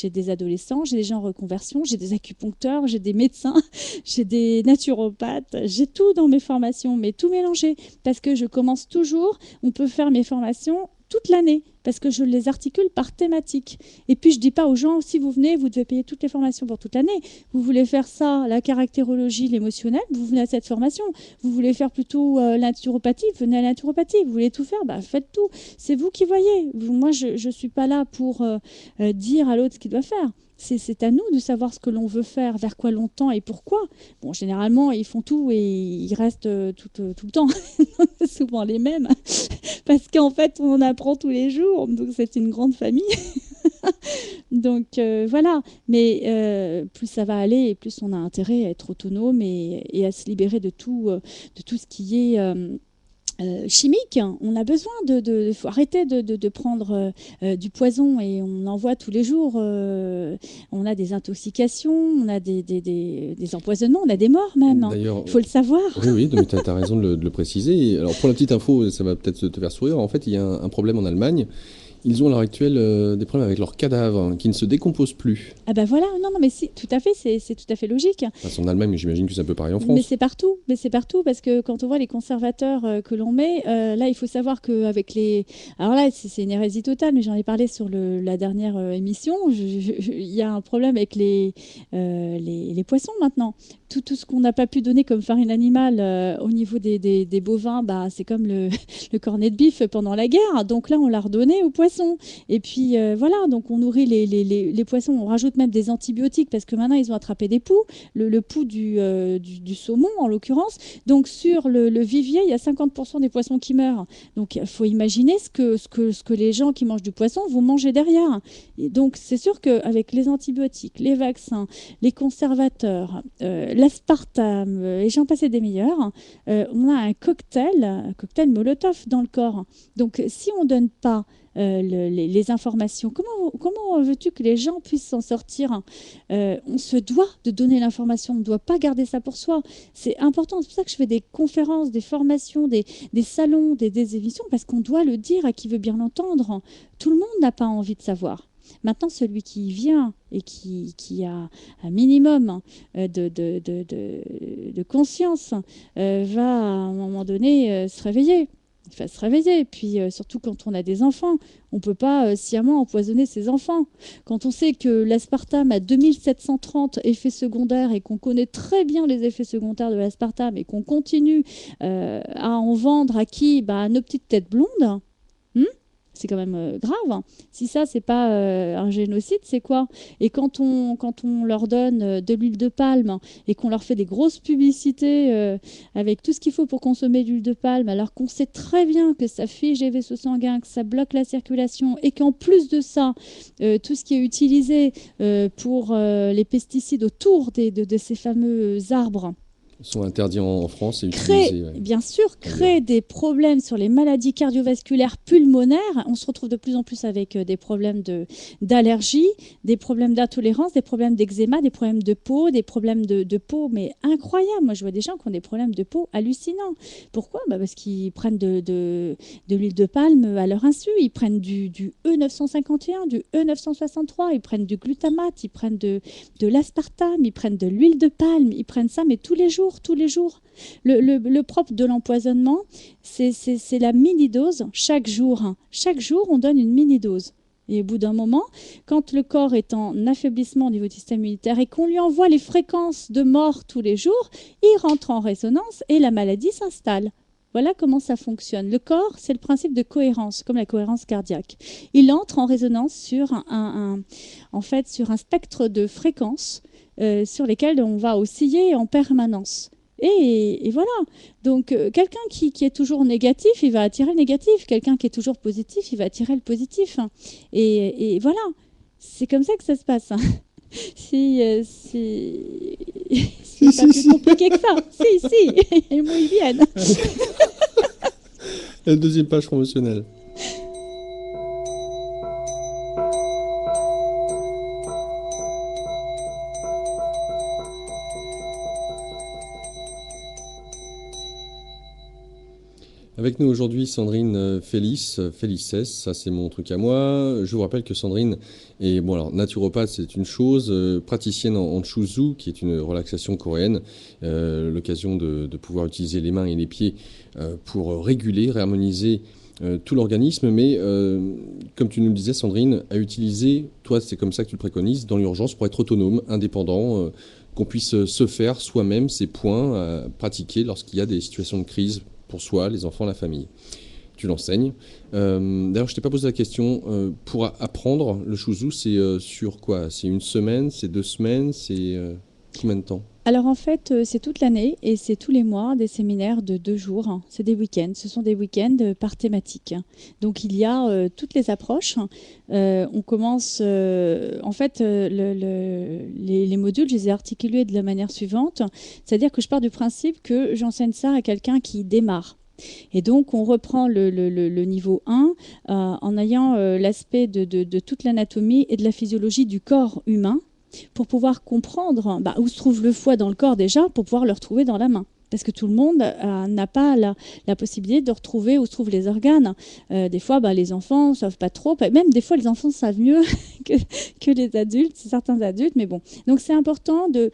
des adolescents, j'ai des gens en reconversion, j'ai des acupuncteurs, j'ai des médecins, j'ai des naturopathes, j'ai tout dans mes formations, mais tout mélangé. Parce que je commence toujours, on peut faire mes formations toute l'année, parce que je les articule par thématique. Et puis, je ne dis pas aux gens, si vous venez, vous devez payer toutes les formations pour toute l'année. Vous voulez faire ça, la caractérologie, l'émotionnel, vous venez à cette formation. Vous voulez faire plutôt la naturopathie, venez à la naturopathie. Vous voulez tout faire, bah, faites tout. C'est vous qui voyez. Moi, je ne suis pas là pour dire à l'autre ce qu'il doit faire. C'est à nous de savoir ce que l'on veut faire, vers quoi l'on tend et pourquoi. Bon, généralement, ils font tout et ils restent tout le temps, souvent les mêmes, parce qu'en fait, on en apprend tous les jours, donc c'est une grande famille. Donc voilà, mais plus ça va aller et plus on a intérêt à être autonome et à se libérer de tout ce qui est... chimique. On a besoin faut arrêter de prendre du poison et on en voit tous les jours. On a des intoxications, on a des empoisonnements, on a des morts même. Il faut le savoir. Oui, mais tu as raison de le préciser. Alors pour la petite info, ça va peut-être te faire sourire. En fait, il y a un problème en Allemagne. Ils ont à l'heure actuelle des problèmes avec leurs cadavres qui ne se décomposent plus. Ah ben voilà, non, mais si, tout à fait, c'est tout à fait logique. Enfin, en Allemagne, mais j'imagine que c'est un peu pareil en France. Mais c'est partout, parce que quand on voit les conservateurs que l'on met, là, il faut savoir qu'avec les... Alors là, c'est une hérésie totale, mais j'en ai parlé sur la dernière émission. Il y a un problème avec les poissons maintenant. Tout ce qu'on n'a pas pu donner comme farine animale au niveau des bovins, bah, c'est comme le cornet de bif pendant la guerre. Donc là, on l'a redonné aux poissons. Et puis voilà, donc on nourrit les poissons, on rajoute même des antibiotiques parce que maintenant ils ont attrapé des poux, le poux du saumon en l'occurrence. Donc sur le vivier, il y a 50% des poissons qui meurent. Donc il faut imaginer ce que les gens qui mangent du poisson vont manger derrière. Et donc c'est sûr qu'avec les antibiotiques, les vaccins, les conservateurs, l'aspartame, et j'en passais des meilleurs, on a un cocktail Molotov dans le corps. Donc, si on ne donne pas les informations, comment veux-tu que les gens puissent s'en sortir? On se doit de donner l'information, on ne doit pas garder ça pour soi. C'est important, c'est pour ça que je fais des conférences, des formations, des salons, des émissions, parce qu'on doit le dire à qui veut bien l'entendre. Tout le monde n'a pas envie de savoir. Maintenant, celui qui vient et qui a un minimum de conscience va à un moment donné se réveiller. Il va se réveiller. Puis surtout quand on a des enfants, on ne peut pas sciemment empoisonner ses enfants. Quand on sait que l'aspartame a 2730 effets secondaires et qu'on connaît très bien les effets secondaires de l'aspartame et qu'on continue à en vendre à qui? À nos petites têtes blondes. C'est quand même grave. Si ça, c'est pas un génocide, c'est quoi? Et quand on leur donne de l'huile de palme et qu'on leur fait des grosses publicités avec tout ce qu'il faut pour consommer de l'huile de palme, alors qu'on sait très bien que ça fige les vaisseaux sanguins, que ça bloque la circulation et qu'en plus de ça, tout ce qui est utilisé pour les pesticides autour de ces fameux arbres, sont interdits en France et utilisés. Bien sûr, crée des problèmes sur les maladies cardiovasculaires pulmonaires. On se retrouve de plus en plus avec des problèmes d'allergie, des problèmes d'intolérance, des problèmes d'eczéma, des problèmes de peau, des problèmes de peau, mais incroyables. Moi, je vois des gens qui ont des problèmes de peau hallucinants. Pourquoi? Parce qu'ils prennent de l'huile de palme à leur insu. Ils prennent du E951, du E963, ils prennent du glutamate, ils prennent de l'aspartame, ils prennent de l'huile de palme, ils prennent ça, mais tous les jours. Le propre de l'empoisonnement, c'est la mini-dose chaque jour. Chaque jour, on donne une mini-dose. Et au bout d'un moment, quand le corps est en affaiblissement au niveau du système immunitaire et qu'on lui envoie les fréquences de mort tous les jours, il rentre en résonance et la maladie s'installe. Voilà comment ça fonctionne. Le corps, c'est le principe de cohérence, comme la cohérence cardiaque. Il entre en résonance sur sur un spectre de fréquences sur lesquelles on va osciller en permanence. Et voilà. Donc, quelqu'un qui est toujours négatif, il va attirer le négatif. Quelqu'un qui est toujours positif, il va attirer le positif. Et voilà. C'est comme ça que ça se passe. C'est pas plus compliqué que ça. Si. Muy bien. La deuxième page promotionnelle. Avec nous aujourd'hui Sandrine Felices, ça c'est mon truc à moi. Je vous rappelle que Sandrine est naturopathe, c'est une chose, praticienne en Chuzu, qui est une relaxation coréenne, l'occasion de pouvoir utiliser les mains et les pieds pour réguler, réharmoniser tout l'organisme, mais comme tu nous le disais Sandrine, à utiliser, toi c'est comme ça que tu le préconises, dans l'urgence pour être autonome, indépendant, qu'on puisse se faire soi-même ces points à pratiquer lorsqu'il y a des situations de crise pour soi, les enfants, la famille. Tu l'enseignes. D'ailleurs, je ne t'ai pas posé la question, pour apprendre le Chuzu, c'est sur quoi? C'est une semaine, c'est 2 semaines, c'est combien de temps? Alors en fait, c'est toute l'année et c'est tous les mois des séminaires de 2 jours. C'est des week-ends. Ce sont des week-ends par thématique. Donc il y a toutes les approches. On commence, les modules, je les ai articulés de la manière suivante. C'est-à-dire que je pars du principe que j'enseigne ça à quelqu'un qui démarre. Et donc, on reprend le niveau 1 en ayant l'aspect de toute l'anatomie et de la physiologie du corps humain, pour pouvoir comprendre où se trouve le foie dans le corps déjà, pour pouvoir le retrouver dans la main. Parce que tout le monde n'a pas la possibilité de retrouver où se trouvent les organes. Des fois, les enfants ne savent pas trop. Même des fois, les enfants savent mieux que les adultes, certains adultes. Mais bon, donc c'est important de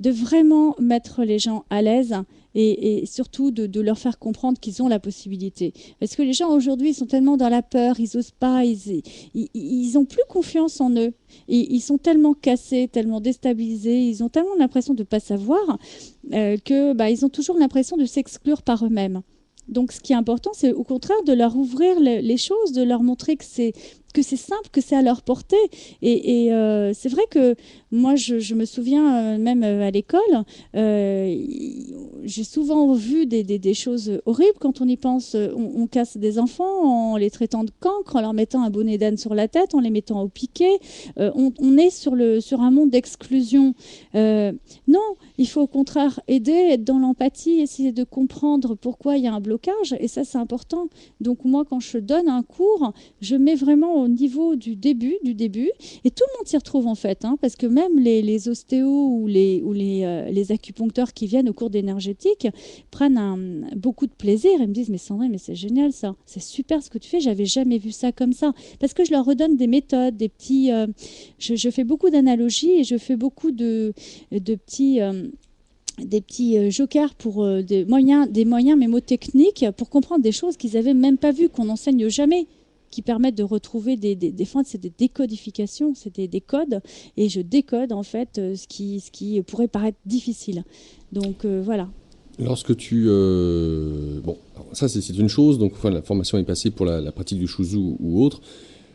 vraiment mettre les gens à l'aise et surtout de leur faire comprendre qu'ils ont la possibilité. Parce que les gens aujourd'hui, ils sont tellement dans la peur, ils n'osent pas, ils n'ont plus confiance en eux. Ils sont tellement cassés, tellement déstabilisés, ils ont tellement l'impression de ne pas savoir qu'ils ont toujours l'impression de s'exclure par eux-mêmes. Donc, ce qui est important, c'est au contraire de leur ouvrir les choses, de leur montrer que c'est que c'est simple, que c'est à leur portée. C'est vrai que moi, je me souviens, même à l'école, j'ai souvent vu des choses horribles quand on y pense. On casse des enfants en les traitant de cancre, en leur mettant un bonnet d'âne sur la tête, en les mettant au piquet. On est sur un monde d'exclusion. Non, il faut au contraire aider, être dans l'empathie, essayer de comprendre pourquoi il y a un blocage. Et ça, c'est important. Donc moi, quand je donne un cours, je mets vraiment au niveau du début, et tout le monde s'y retrouve en fait, hein, parce que même les ostéos ou les acupuncteurs qui viennent au cours d'énergétique prennent beaucoup de plaisir et me disent, mais Sandrine, mais c'est génial ça, c'est super ce que tu fais, j'avais jamais vu ça comme ça, parce que je leur redonne des méthodes, des petits, je fais beaucoup d'analogies et je fais beaucoup de petits... des petits jokers pour des moyens mémotechniques pour comprendre des choses qu'ils n'avaient même pas vues, qu'on n'enseigne jamais, qui permettent de retrouver des fois, c'est des décodifications, c'est des codes, et je décode en fait ce qui pourrait paraître difficile. Donc voilà. Lorsque tu... bon, ça c'est une chose, donc enfin, la formation est passée pour la pratique du shuzu ou autre.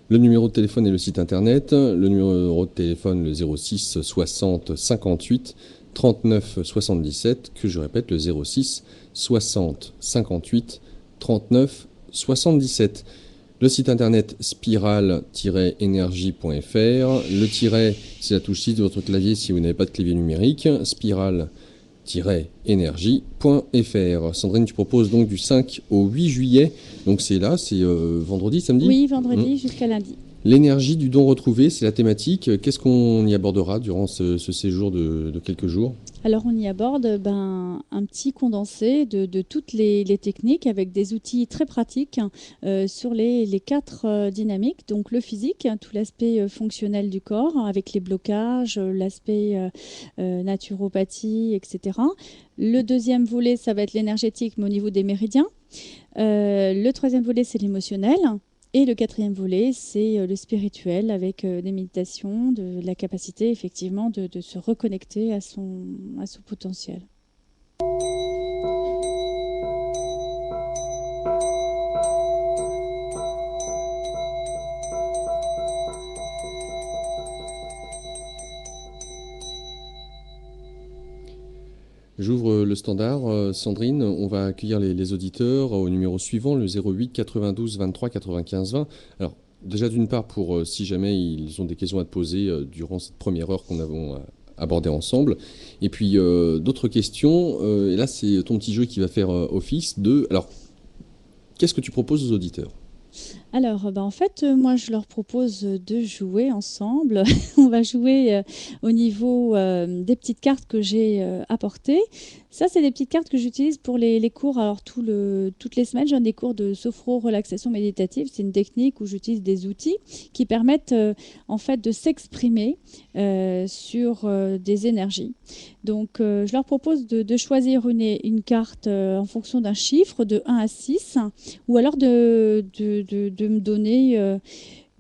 Le numéro de téléphone et le site internet. Le numéro de téléphone, le 06 60 58 39 77, que je répète, le 06 60 58 39 77. Le site internet spiral-énergie.fr. Le tiret, c'est la touche 6 de votre clavier si vous n'avez pas de clavier numérique. Spiral-énergie.fr. Sandrine, tu proposes donc du 5 au 8 juillet. Donc c'est là, c'est vendredi, samedi ? Oui, vendredi jusqu'à lundi. L'énergie du don retrouvé, c'est la thématique. Qu'est-ce qu'on y abordera durant ce séjour de quelques jours ? Alors, on y aborde un petit condensé de toutes les techniques avec des outils très pratiques sur les 4 dynamiques. Donc, le physique, tout l'aspect fonctionnel du corps avec les blocages, l'aspect naturopathie, etc. Le deuxième volet, ça va être l'énergétique, mais au niveau des méridiens. Le troisième volet, c'est l'émotionnel. Et le quatrième volet, c'est le spirituel avec des méditations, de la capacité effectivement de se reconnecter à son potentiel. J'ouvre le standard. Sandrine, on va accueillir les auditeurs au numéro suivant, le 08 92 23 95 20. Alors, déjà d'une part, pour si jamais ils ont des questions à te poser durant cette première heure qu'on avons abordée ensemble. Et puis, d'autres questions. Et là, c'est ton petit jeu qui va faire office de... Alors, qu'est-ce que tu proposes aux auditeurs ? Alors, en fait, moi, je leur propose de jouer ensemble. On va jouer au niveau des petites cartes que j'ai apportées. Ça, c'est des petites cartes que j'utilise pour les cours. Alors, toutes les semaines, j'ai des cours de sophro-relaxation méditative. C'est une technique où j'utilise des outils qui permettent en fait de s'exprimer sur des énergies. Donc, je leur propose de choisir une carte en fonction d'un chiffre de 1 à 6, ou alors de me donner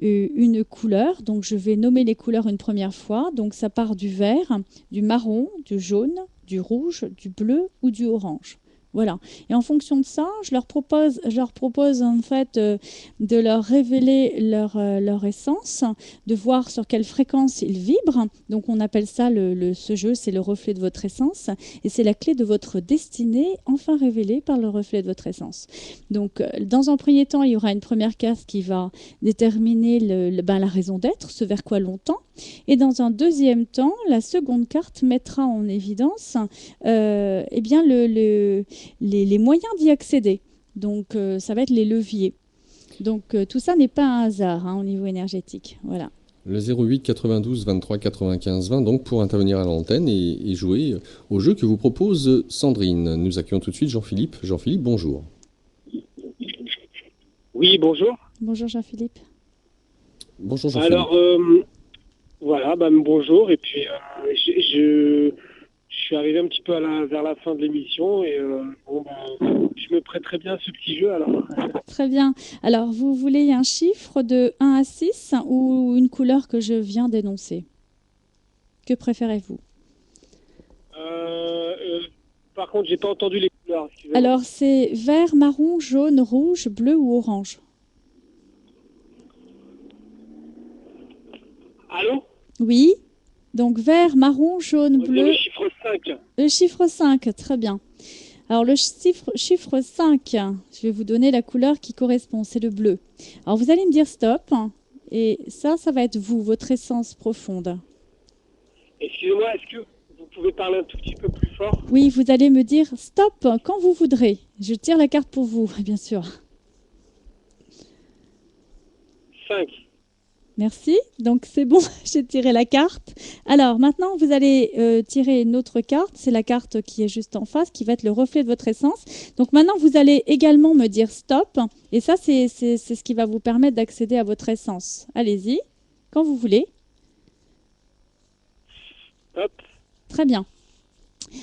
une couleur. Donc, je vais nommer les couleurs une première fois. Donc, ça part du vert, du marron, du jaune, du rouge, du bleu ou du orange. Voilà. Et en fonction de ça, je leur propose en fait de leur révéler leur essence, de voir sur quelle fréquence ils vibrent. Donc on appelle ça ce jeu, c'est le reflet de votre essence, et c'est la clé de votre destinée, enfin révélée par le reflet de votre essence. Donc dans un premier temps, il y aura une première carte qui va déterminer la raison d'être, ce vers quoi l'on tend. Et dans un deuxième temps, la seconde carte mettra en évidence eh bien les moyens d'y accéder. Donc, ça va être les leviers. Donc, tout ça n'est pas un hasard au niveau énergétique. Voilà. Le 08 92 23 95 20, donc pour intervenir à l'antenne et jouer au jeu que vous propose Sandrine. Nous accueillons tout de suite Jean-Philippe. Jean-Philippe, bonjour. Oui, bonjour. Bonjour Jean-Philippe. Bonjour Jean-Philippe. Alors, voilà, bonjour. Et puis, je suis arrivé un petit peu vers la fin de l'émission et je me prête très bien à ce petit jeu alors. Très bien. Alors, vous voulez un chiffre de 1 à 6 ou une couleur que je viens d'énoncer ? Que préférez-vous ? Par contre, j'ai pas entendu les couleurs. Alors, c'est vert, marron, jaune, rouge, bleu ou orange ? Allô? Oui. Donc vert, marron, jaune, On va dire bleu. le chiffre 5. Le chiffre 5, très bien. Alors le chiffre 5, je vais vous donner la couleur qui correspond, c'est le bleu. Alors vous allez me dire stop, et ça va être vous, votre essence profonde. Excusez-moi, est-ce que vous pouvez parler un tout petit peu plus fort? Oui, vous allez me dire stop quand vous voudrez. Je tire la carte pour vous, bien sûr. 5. Merci. Donc c'est bon, j'ai tiré la carte. Alors maintenant, vous allez tirer une autre carte. C'est la carte qui est juste en face, qui va être le reflet de votre essence. Donc maintenant, vous allez également me dire stop. Et ça, c'est ce qui va vous permettre d'accéder à votre essence. Allez-y, quand vous voulez. Hop. Très bien.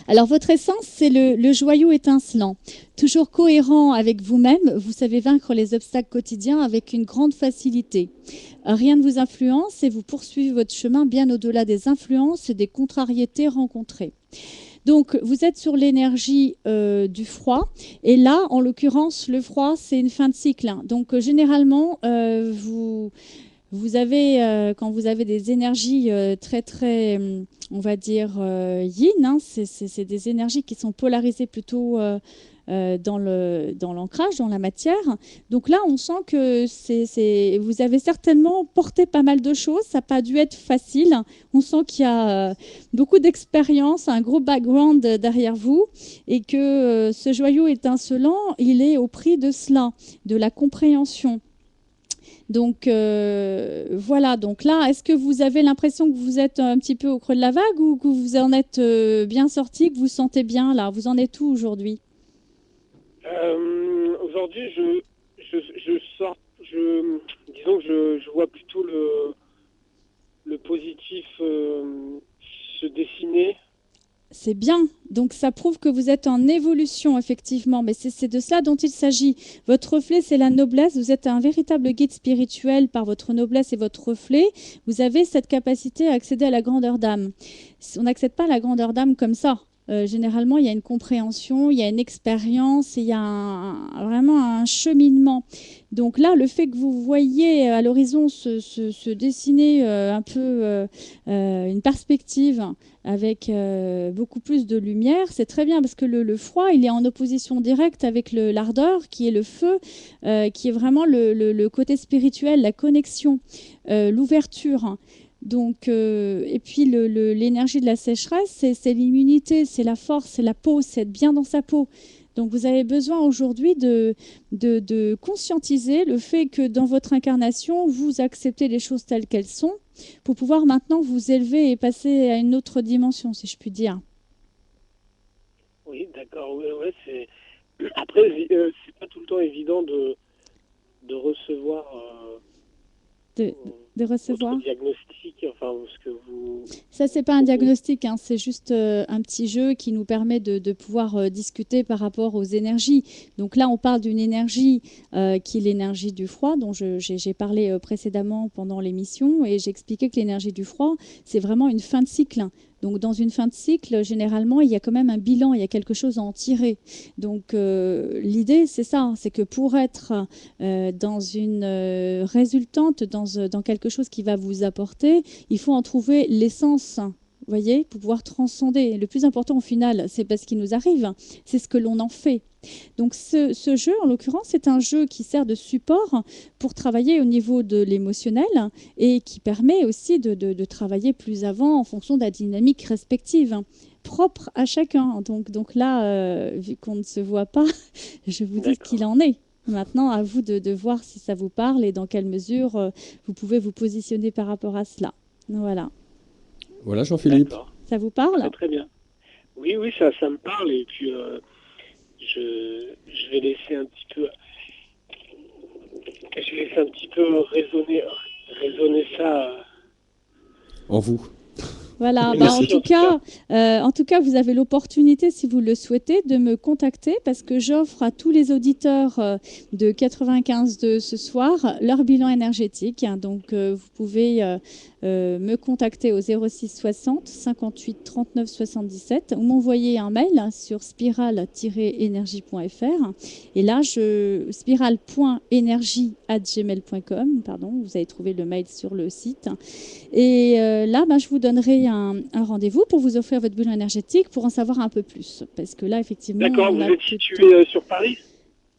Alors, votre essence, c'est le joyau étincelant. Toujours cohérent avec vous-même, vous savez vaincre les obstacles quotidiens avec une grande facilité. Rien ne vous influence et vous poursuivez votre chemin bien au-delà des influences et des contrariétés rencontrées. Donc, vous êtes sur l'énergie du froid. Et là, en l'occurrence, le froid, c'est une fin de cycle. Donc, généralement, vous avez, quand vous avez des énergies très, on va dire, yin, hein, c'est des énergies qui sont polarisées plutôt dans l'ancrage, dans la matière. Donc là, on sent que vous avez certainement porté pas mal de choses. Ça n'a pas dû être facile. On sent qu'il y a beaucoup d'expérience, un gros background derrière vous et que ce joyau étincelant, il est au prix de cela, de la compréhension. Donc voilà, donc là, est-ce que vous avez l'impression que vous êtes un petit peu au creux de la vague ou que vous en êtes bien sorti, que vous vous sentez bien là? Vous en êtes où aujourd'hui? Aujourd'hui, je sors, disons que je vois plutôt le positif se dessiner. C'est bien. Donc, ça prouve que vous êtes en évolution, effectivement. Mais c'est de cela dont il s'agit. Votre reflet, c'est la noblesse. Vous êtes un véritable guide spirituel par votre noblesse et votre reflet. Vous avez cette capacité à accéder à la grandeur d'âme. On n'accède pas à la grandeur d'âme comme ça. Généralement, il y a une compréhension, il y a une expérience, il y a vraiment un cheminement. Donc là, le fait que vous voyez à l'horizon se dessiner un peu une perspective avec beaucoup plus de lumière, c'est très bien parce que le froid, il est en opposition directe avec l'ardeur, qui est le feu, qui est vraiment le côté spirituel, la connexion, l'ouverture. Donc, et puis l'énergie de la sécheresse, c'est l'immunité, c'est la force, c'est la peau, c'est être bien dans sa peau. Donc, vous avez besoin aujourd'hui de conscientiser le fait que dans votre incarnation, vous acceptez les choses telles qu'elles sont pour pouvoir maintenant vous élever et passer à une autre dimension, si je puis dire. Oui, d'accord. Ouais, c'est... Après, c'est pas tout le temps évident de recevoir... De recevoir votre diagnostic, enfin, ce que vous... Ça, c'est pas un diagnostic, hein, c'est juste un petit jeu qui nous permet de pouvoir discuter par rapport aux énergies. Donc là, on parle d'une énergie qui est l'énergie du froid, dont j'ai parlé précédemment pendant l'émission, et j'expliquais que l'énergie du froid, c'est vraiment une fin de cycle. Donc, dans une fin de cycle, généralement, il y a quand même un bilan, il y a quelque chose à en tirer. Donc, l'idée, c'est ça, c'est que pour être dans une résultante, dans quelque chose qui va vous apporter, il faut en trouver l'essence. Vous voyez, pour pouvoir transcender. Le plus important au final, c'est pas ce qui nous arrive, c'est ce que l'on en fait. Donc ce jeu, en l'occurrence, c'est un jeu qui sert de support pour travailler au niveau de l'émotionnel et qui permet aussi de travailler plus avant en fonction de la dynamique respective, propre à chacun. Donc là, vu qu'on ne se voit pas, je vous dis ce qu'il en est. Maintenant, à vous de voir si ça vous parle et dans quelle mesure vous pouvez vous positionner par rapport à cela. Voilà. Voilà, Jean-Philippe. Ça vous parle? Très bien. Oui, ça me parle. Et puis, je vais laisser un petit peu... Je vais laisser un petit peu résonner ça. En vous. Voilà, en tout cas, vous avez l'opportunité, si vous le souhaitez, de me contacter parce que j'offre à tous les auditeurs de 95 de ce soir leur bilan énergétique. Donc, vous pouvez me contacter au 06 60 58 39 77 ou m'envoyer un mail sur spiral-énergie.fr. Et là, spiral.energie@gmail.com, pardon, vous avez trouvé le mail sur le site. Et là, je vous donnerai un rendez-vous pour vous offrir votre bilan énergétique pour en savoir un peu plus. Parce que là, effectivement... D'accord, vous êtes situé sur Paris?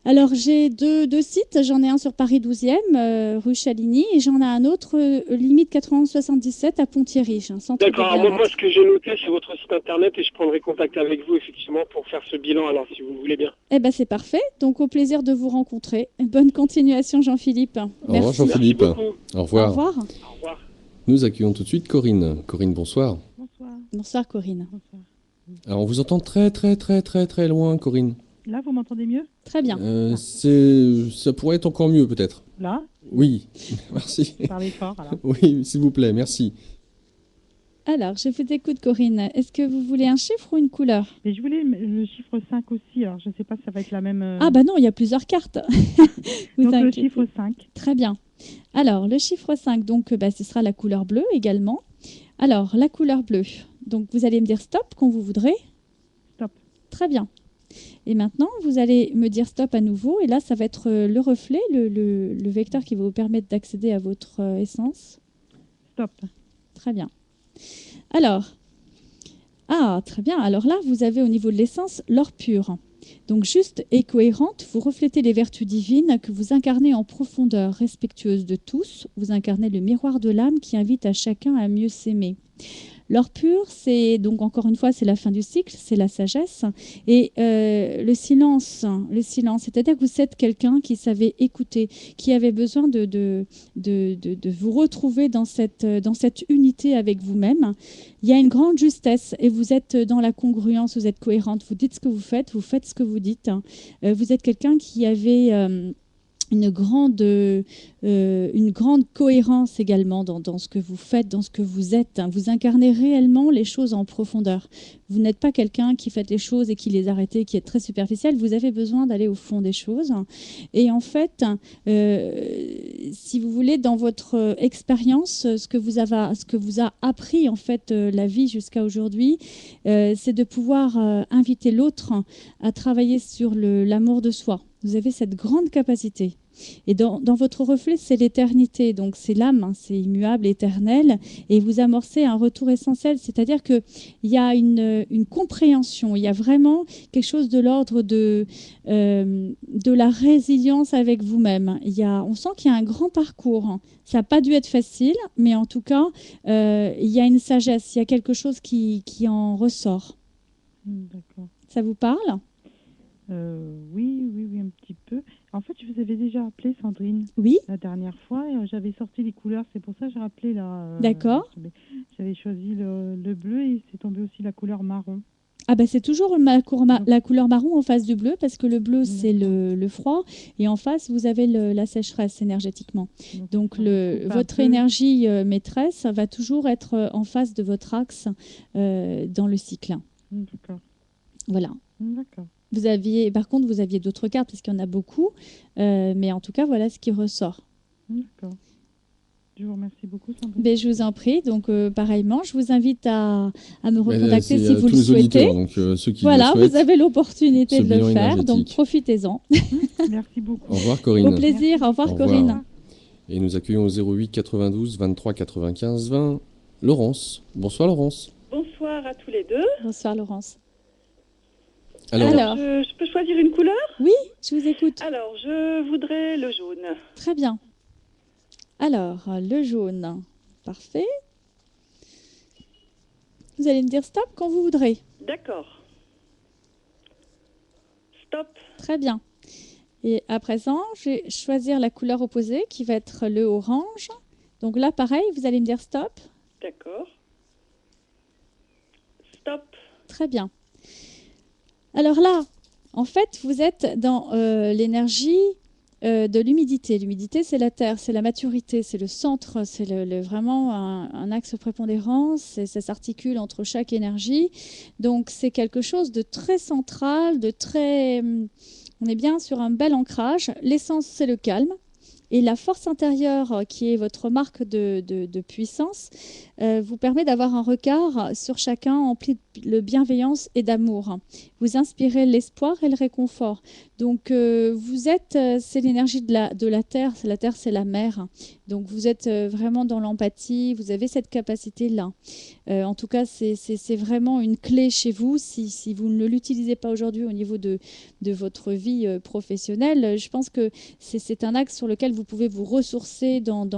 Alors, j'ai deux sites. J'en ai un sur Paris 12e, rue Chaligny, et j'en ai un autre, limite 91-77, à Pont-Thierry. J'ai un centre de D'accord, moi, ce que j'ai noté, c'est votre site internet et je prendrai contact avec vous, effectivement, pour faire ce bilan, alors, si vous voulez bien. Eh bien, c'est parfait. Donc, au plaisir de vous rencontrer. Bonne continuation, Jean-Philippe. Au revoir, Jean-Philippe. Merci Au revoir. Au revoir. Au revoir. Nous accueillons tout de suite Corinne. Corinne, bonsoir. Bonsoir. Bonsoir, Corinne. Bonsoir. Alors, on vous entend très, très, très, très, très loin, Corinne. Là, vous m'entendez mieux? Très bien. Ça pourrait être encore mieux, peut-être. Là? Oui, merci. Parlez fort, alors. Oui, s'il vous plaît, merci. Alors, je vous écoute, Corinne. Est-ce que vous voulez un chiffre ou une couleur? Et je voulais le chiffre 5 aussi, alors je ne sais pas si ça va être la même... Ah non, il y a plusieurs cartes. Vous Donc, le inquiétez. chiffre 5. Très bien. Alors, le chiffre 5, donc, ce sera la couleur bleue également. Alors, la couleur bleue. Donc, vous allez me dire stop quand vous voudrez. Stop. Très bien. Et maintenant, vous allez me dire stop à nouveau. Et là, ça va être le reflet, le vecteur qui va vous permettre d'accéder à votre essence. Stop. Très bien. Alors, très bien. Alors là, vous avez au niveau de l'essence l'or pur. Donc, juste et cohérente, vous reflétez les vertus divines que vous incarnez en profondeur, respectueuse de tous. Vous incarnez le miroir de l'âme qui invite à chacun à mieux s'aimer. L'or pur, c'est donc encore une fois, c'est la fin du cycle, c'est la sagesse. Et le silence, c'est-à-dire que vous êtes quelqu'un qui savait écouter, qui avait besoin de vous retrouver dans cette unité avec vous-même. Il y a une grande justesse et vous êtes dans la congruence, vous êtes cohérente, vous dites ce que vous faites ce que vous dites. Vous êtes quelqu'un qui avait... une grande cohérence également dans ce que vous faites, dans ce que vous êtes. Vous incarnez réellement les choses en profondeur. Vous n'êtes pas quelqu'un qui fait les choses et qui les arrête, qui est très superficiel. Vous avez besoin d'aller au fond des choses. Et en fait, si vous voulez, dans votre expérience, ce que vous a appris en fait la vie jusqu'à aujourd'hui, c'est de pouvoir inviter l'autre à travailler sur l'amour de soi. Vous avez cette grande capacité. Et dans votre reflet, c'est l'éternité. Donc, c'est l'âme, c'est immuable, éternel. Et vous amorcez un retour essentiel. C'est-à-dire qu'il y a une compréhension. Il y a vraiment quelque chose de l'ordre de la résilience avec vous-même. On sent qu'il y a un grand parcours. Ça n'a pas dû être facile, mais en tout cas, il y a une sagesse. Il y a quelque chose qui en ressort. D'accord. Ça vous parle ? Oui, un petit peu. En fait, je vous avais déjà appelé, Sandrine. Oui. La dernière fois, et j'avais sorti les couleurs. C'est pour ça que j'ai rappelé là. D'accord. J'avais choisi le bleu et c'est tombé aussi la couleur marron. Ah c'est toujours la couleur marron en face du bleu parce que le bleu, c'est le froid et en face, vous avez la sécheresse énergétiquement. Donc, votre énergie maîtresse va toujours être en face de votre axe dans le cycle. D'accord. Voilà. D'accord. Par contre, vous aviez d'autres cartes parce qu'il y en a beaucoup, mais en tout cas, voilà ce qui ressort. D'accord. Je vous remercie beaucoup, Sandrine. Je vous en prie. Donc, pareillement, je vous invite à me recontacter si vous le souhaitez. Auditeurs, donc, ceux qui voilà, le souhaitent, vous avez l'opportunité de le faire, énergétique. donc profitez-en. Merci beaucoup. Au revoir, Corinne. Au plaisir. Au revoir, Corinne. Et nous accueillons au 08 92 23 95 20 Laurence. Bonsoir, Laurence. Bonsoir à tous les deux. Bonsoir, Laurence. Alors, je peux choisir une couleur? Oui, je vous écoute. Alors, je voudrais le jaune. Très bien. Alors, le jaune. Parfait. Vous allez me dire stop quand vous voudrez. D'accord. Stop. Très bien. Et à présent, je vais choisir la couleur opposée qui va être le orange. Donc là, pareil, vous allez me dire stop. D'accord. Stop. Très bien. Alors là, en fait, vous êtes dans l'énergie de l'humidité. L'humidité, c'est la terre, c'est la maturité, c'est le centre, c'est vraiment un axe prépondérant, ça s'articule entre chaque énergie. Donc, c'est quelque chose de très central, on est bien sur un bel ancrage. L'essence, c'est le calme. Et la force intérieure, qui est votre marque de puissance, vous permet d'avoir un regard sur chacun empli de bienveillance et d'amour. Vous inspirez l'espoir et le réconfort. Donc, vous êtes, c'est l'énergie de la Terre. La Terre, c'est la mer. Donc, vous êtes vraiment dans l'empathie. Vous avez cette capacité-là. En tout cas, c'est vraiment une clé chez vous. Si vous ne l'utilisez pas aujourd'hui au niveau de votre vie professionnelle, je pense que c'est un axe sur lequel vous pouvez vous ressourcer dans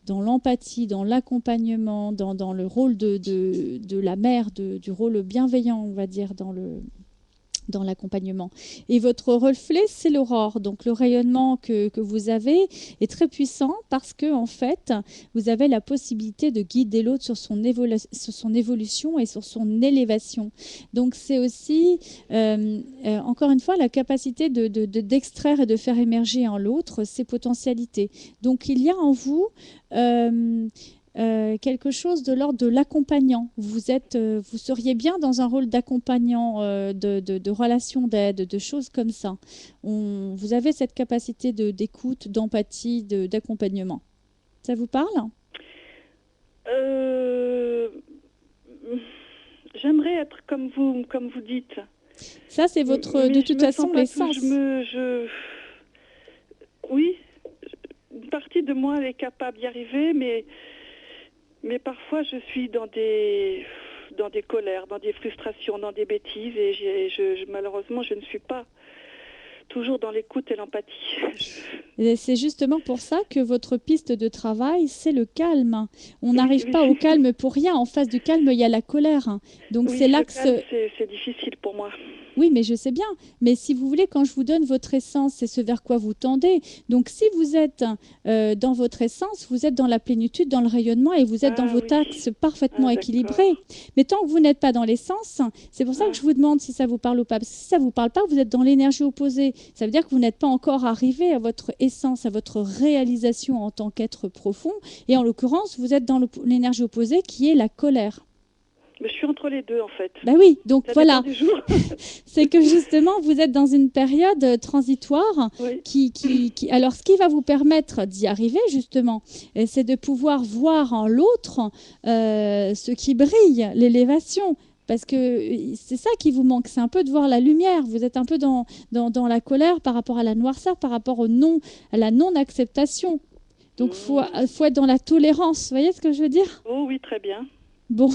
l'empathie, dans l'accompagnement, dans le rôle de la mère, du rôle bienveillant, on va dire, dans l'accompagnement. Et votre reflet, c'est l'aurore. Donc, le rayonnement que vous avez est très puissant parce que, en fait, vous avez la possibilité de guider l'autre sur son évolution et sur son élévation. Donc, c'est aussi, encore une fois, la capacité d'extraire et de faire émerger en l'autre ses potentialités. Donc, il y a en vous quelque chose de l'ordre de l'accompagnant. Vous seriez bien dans un rôle d'accompagnant, de relation d'aide, de choses comme ça. Vous avez cette capacité d'écoute, d'empathie, d'accompagnement. Ça vous parle? J'aimerais être comme vous dites. Ça, c'est votre, de toute façon, l'essence. Oui, une partie de moi est capable d'y arriver, mais parfois je suis dans des colères, dans des frustrations, dans des bêtises, et malheureusement je ne suis pas toujours dans l'écoute et l'empathie. Et c'est justement pour ça que votre piste de travail, c'est le calme. On n'arrive pas au calme pour rien. En face du calme, il y a la colère. Donc c'est l'axe. C'est difficile pour moi. Oui, mais je sais bien. Mais si vous voulez, quand je vous donne votre essence, c'est ce vers quoi vous tendez. Donc, si vous êtes dans votre essence, vous êtes dans la plénitude, dans le rayonnement et vous êtes dans votre axe parfaitement équilibré. Mais tant que vous n'êtes pas dans l'essence, c'est pour ça que je vous demande si ça vous parle ou pas. Parce que si ça ne vous parle pas, vous êtes dans l'énergie opposée. Ça veut dire que vous n'êtes pas encore arrivé à votre essence, à votre réalisation en tant qu'être profond. Et en l'occurrence, vous êtes dans l'énergie opposée qui est la colère. Mais je suis entre les deux, en fait. Ben oui, donc ça voilà. C'est que justement, vous êtes dans une période transitoire alors, ce qui va vous permettre d'y arriver, justement, c'est de pouvoir voir en l'autre ce qui brille, l'élévation. Parce que c'est ça qui vous manque, c'est un peu de voir la lumière. Vous êtes un peu dans la colère par rapport à la noirceur, par rapport à la non-acceptation. Donc, faut être dans la tolérance. Vous voyez ce que je veux dire? Oh oui, très bien. Bon,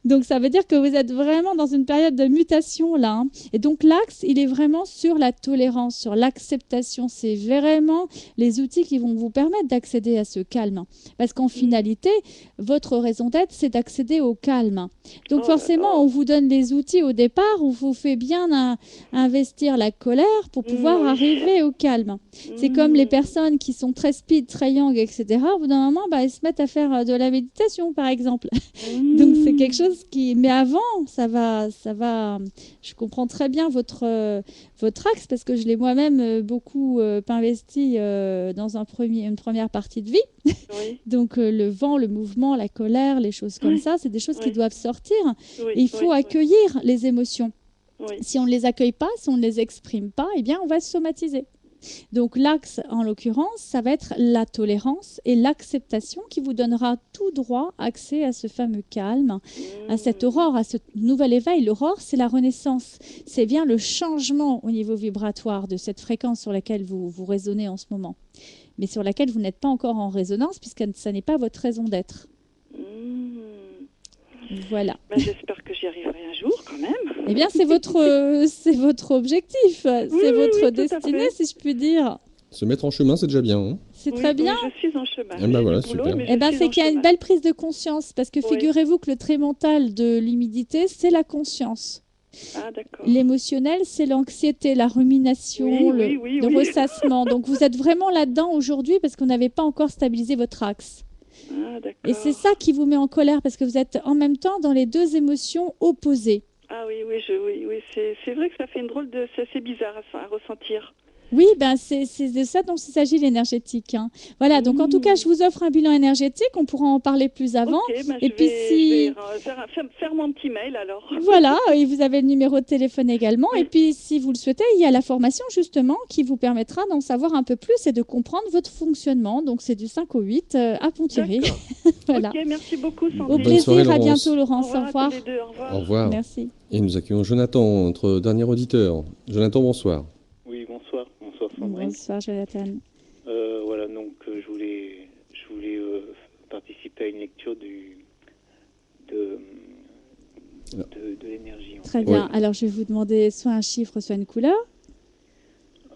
donc ça veut dire que vous êtes vraiment dans une période de mutation là. Hein. Et donc l'axe, il est vraiment sur la tolérance, sur l'acceptation. C'est vraiment les outils qui vont vous permettre d'accéder à ce calme. Parce qu'en finalité, votre raison d'être, c'est d'accéder au calme. Donc forcément, on vous donne les outils au départ, on vous fait bien investir la colère pour pouvoir arriver au calme. C'est comme les personnes qui sont très speed, très yang, etc. Au bout d'un moment, elles se mettent à faire de la méditation, par exemple. Donc c'est quelque chose qui... Mais avant, ça va. Je comprends très bien votre axe parce que je l'ai moi-même beaucoup investi dans une première partie de vie. Oui. Donc le vent, le mouvement, la colère, les choses comme ça, c'est des choses qui doivent sortir. Et il faut accueillir les émotions. Oui. Si on ne les accueille pas, si on ne les exprime pas, eh bien on va se somatiser. Donc l'axe, en l'occurrence, ça va être la tolérance et l'acceptation qui vous donnera tout droit accès à ce fameux calme, à cette aurore, à ce nouvel éveil. L'aurore, c'est la renaissance. C'est bien le changement au niveau vibratoire de cette fréquence sur laquelle vous résonnez en ce moment, mais sur laquelle vous n'êtes pas encore en résonance puisque ça n'est pas votre raison d'être. Voilà. J'espère que j'y arriverai un jour quand même. Eh bien, c'est votre objectif, c'est votre destinée, si je puis dire. Se mettre en chemin, c'est déjà bien. Hein, c'est très bien. Oui, je suis en chemin. Eh ben voilà, super. C'est qu'il y a une belle prise de conscience, parce que figurez-vous que le trait mental de l'humidité, c'est la conscience. Ah, d'accord. L'émotionnel, c'est l'anxiété, la rumination, le ressassement. Donc vous êtes vraiment là-dedans aujourd'hui parce que vous n'avez pas encore stabilisé votre axe. Ah, et c'est ça qui vous met en colère parce que vous êtes en même temps dans les deux émotions opposées. Ah oui, c'est vrai que ça fait une drôle de... C'est assez bizarre à ressentir. Oui, ben c'est de ça dont il s'agit l'énergétique, hein. Voilà, donc en tout cas, je vous offre un bilan énergétique, on pourra en parler plus avant. Ok, ben Et je puis vais faire mon petit mail alors. voilà, et vous avez le numéro de téléphone également. Oui. Et puis, si vous le souhaitez, il y a la formation justement qui vous permettra d'en savoir un peu plus et de comprendre votre fonctionnement. Donc, c'est du 5 au 8 à Ponthierry. D'accord. Voilà. Ok, merci beaucoup Au Sandrine. Bonne soirée, plaisir, à Laurence. bientôt Au Laurence. Au revoir à revoir. tous les deux. Au revoir. Au revoir. Merci. Et nous accueillons Jonathan, notre dernier auditeur. Jonathan, bonsoir. Oui, bonsoir. Bonsoir Sandrine. Bonsoir Jonathan. Voilà, donc je voulais participer à une lecture de l'énergie. En Très fait. bien. Alors, je vais vous demander soit un chiffre, soit une couleur.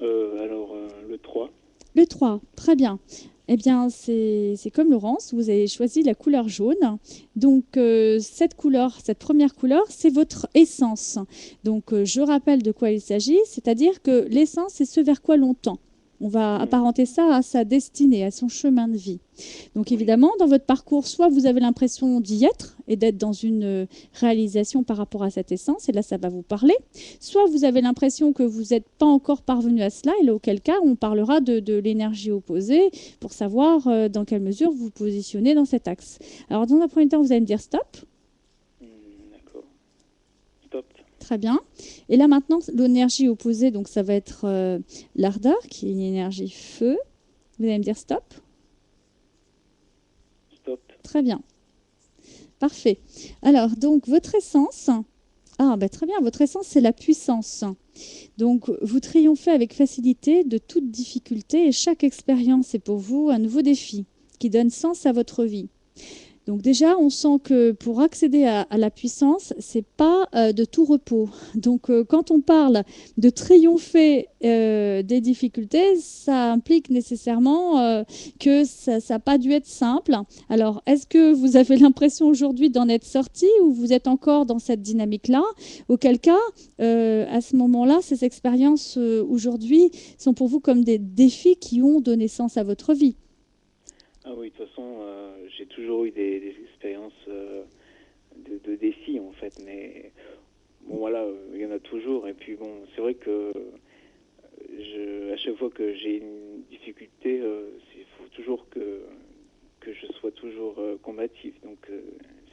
Alors, le 3. Le 3, très bien. Eh bien, c'est comme Laurence, vous avez choisi la couleur jaune. Donc, cette couleur, cette première couleur, c'est votre essence. Donc, je rappelle de quoi il s'agit, c'est-à-dire que l'essence, c'est ce vers quoi l'on tend. On va apparenter ça à sa destinée, à son chemin de vie. Donc évidemment, dans votre parcours, soit vous avez l'impression d'y être et d'être dans une réalisation par rapport à cette essence, et là ça va vous parler, soit vous avez l'impression que vous n'êtes pas encore parvenu à cela, et là auquel cas on parlera de l'énergie opposée pour savoir dans quelle mesure vous vous positionnez dans cet axe. Alors dans un premier temps, vous allez me dire stop. D'accord. Stop. Très bien. Et là maintenant, l'énergie opposée, donc ça va être l'ardeur, qui est une énergie feu. Vous allez me dire stop. Stop. Très bien. Parfait. Alors, donc, votre essence... Ah, ben, très bien. Votre essence, c'est la puissance. Donc, vous triomphez avec facilité de toute difficulté et chaque expérience est pour vous un nouveau défi qui donne sens à votre vie. Donc déjà, on sent que pour accéder à la puissance, c'est pas de tout repos. Donc quand on parle de triompher des difficultés, ça implique nécessairement que ça n'a pas dû être simple. Alors, est-ce que vous avez l'impression aujourd'hui d'en être sorti ou vous êtes encore dans cette dynamique-là? Auquel cas, à ce moment-là, ces expériences aujourd'hui sont pour vous comme des défis qui ont donné sens à votre vie. Ah oui, de toute façon, j'ai toujours eu des expériences de défis en fait, mais bon voilà, il y en a toujours. Et puis bon, c'est vrai que à chaque fois que j'ai une difficulté, il faut toujours que je sois toujours combatif, donc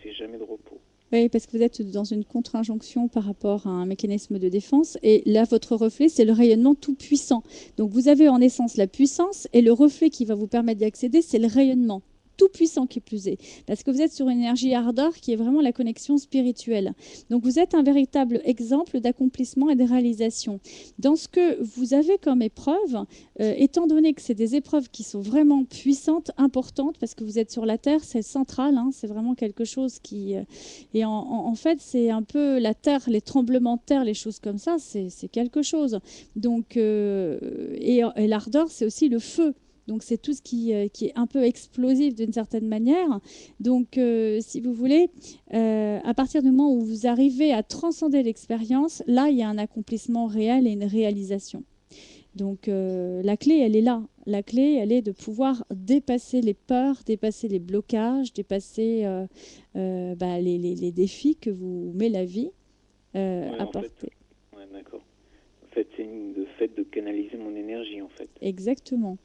c'est jamais de repos. Oui, parce que vous êtes dans une contre-injonction par rapport à un mécanisme de défense. Et là, votre reflet, c'est le rayonnement tout puissant. Donc, vous avez en essence la puissance et le reflet qui va vous permettre d'y accéder, c'est le rayonnement tout puissant qui plus est. Parce que vous êtes sur une énergie ardeur qui est vraiment la connexion spirituelle. Donc, vous êtes un véritable exemple d'accomplissement et de réalisation. Dans ce que vous avez comme épreuve, étant donné que c'est des épreuves qui sont vraiment puissantes, importantes, parce que vous êtes sur la Terre, c'est central, hein, c'est vraiment quelque chose qui... et en fait, c'est un peu la Terre, les tremblements de terre, les choses comme ça, c'est quelque chose. Donc, et l'ardeur, c'est aussi le feu. Donc, c'est tout ce qui est un peu explosif d'une certaine manière. Donc, si vous voulez, à partir du moment où vous arrivez à transcender l'expérience, là, il y a un accomplissement réel et une réalisation. Donc, la clé, elle est là. La clé, elle est de pouvoir dépasser les peurs, dépasser les blocages, dépasser les défis que vous met la vie à porter. Ouais, d'accord. En fait, c'est le fait de canaliser mon énergie, en fait. Exactement.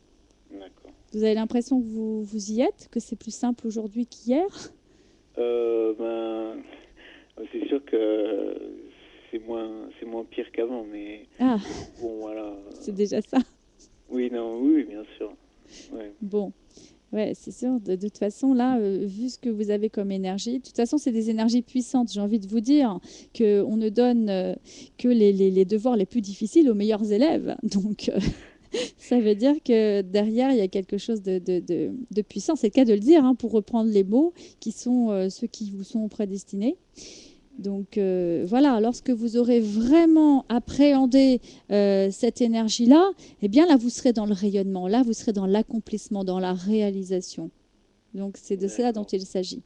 D'accord. Vous avez l'impression que vous y êtes, que c'est plus simple aujourd'hui qu'hier? C'est sûr que c'est moins pire qu'avant, mais bon, voilà. C'est déjà ça. Oui, bien sûr. Ouais. Bon, ouais, c'est sûr. De toute façon, là, vu ce que vous avez comme énergie, de toute façon, c'est des énergies puissantes. J'ai envie de vous dire qu'on ne donne que les devoirs les plus difficiles aux meilleurs élèves. Donc, ça veut dire que derrière, il y a quelque chose de puissant. C'est le cas de le dire, hein, pour reprendre les mots qui sont ceux qui vous sont prédestinés. Donc voilà, lorsque vous aurez vraiment appréhendé cette énergie-là, eh bien là, vous serez dans le rayonnement, là, vous serez dans l'accomplissement, dans la réalisation. Donc c'est de cela dont il s'agit.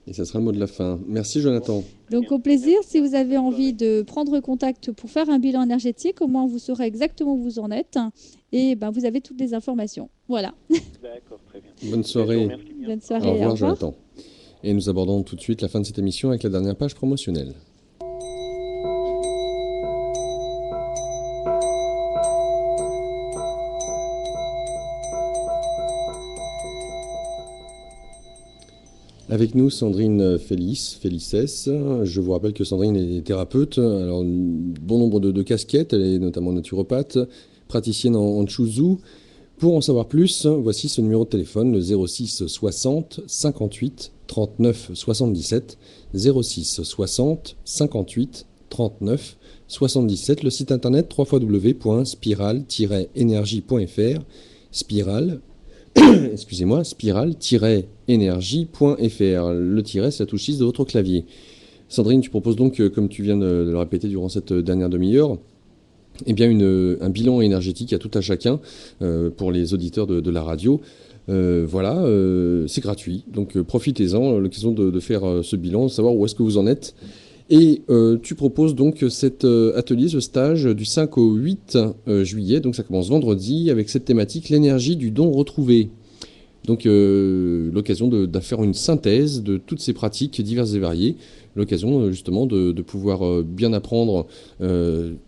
Et ça sera le mot de la fin. Merci Jonathan. Donc au plaisir, si vous avez envie de prendre contact pour faire un bilan énergétique, au moins vous saurez exactement où vous en êtes et vous avez toutes les informations. Voilà. D'accord, très bien. Bonne soirée. Bonne soirée. Au revoir Jonathan. Et nous abordons tout de suite la fin de cette émission avec la dernière page promotionnelle. Avec nous, Sandrine Felices. Je vous rappelle que Sandrine est thérapeute. Alors, bon nombre de casquettes. Elle est notamment naturopathe, praticienne en Chuzu. Pour en savoir plus, voici ce numéro de téléphone, le 06 60 58 39 77. 06 60 58 39 77. Le site internet www.spiral-énergie.fr. Spiral-énergie.fr. Le tiret, c'est la touche 6 de votre clavier. Sandrine, tu proposes donc, comme tu viens de le répéter durant cette dernière demi-heure, eh bien un bilan énergétique à tout à chacun pour les auditeurs de la radio. C'est gratuit, donc profitez-en, l'occasion de faire ce bilan, de savoir où est-ce que vous en êtes. Et tu proposes donc cet atelier, ce stage du 5 au 8 juillet, donc ça commence vendredi, avec cette thématique, l'énergie du don retrouvé. Donc l'occasion de faire une synthèse de toutes ces pratiques diverses et variées, l'occasion justement de pouvoir bien apprendre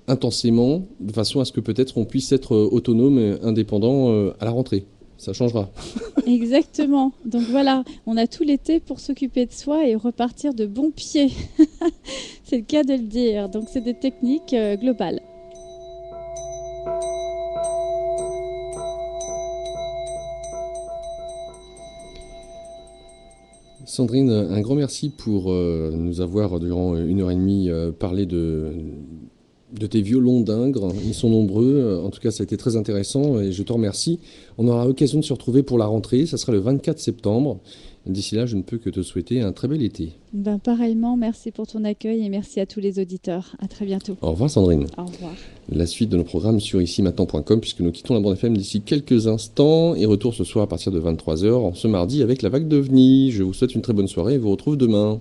intensément, de façon à ce que peut-être on puisse être autonome et indépendant à la rentrée. Ça changera. Exactement. Donc voilà, on a tout l'été pour s'occuper de soi et repartir de bon pied. C'est le cas de le dire. Donc c'est des techniques globales. Sandrine, un grand merci pour nous avoir durant 1h30 parlé de tes violons d'Ingres. Ils sont nombreux. En tout cas, ça a été très intéressant et je te remercie. On aura l'occasion de se retrouver pour la rentrée. Ça sera le 24 septembre. D'ici là, je ne peux que te souhaiter un très bel été. Pareillement, merci pour ton accueil et merci à tous les auditeurs. À très bientôt. Au revoir Sandrine. Au revoir. La suite de nos programmes sur ici-maintenant.com, puisque nous quittons la bande FM d'ici quelques instants et retour ce soir à partir de 23h, ce mardi avec la vague d'OVNI. Je vous souhaite une très bonne soirée et vous retrouve demain.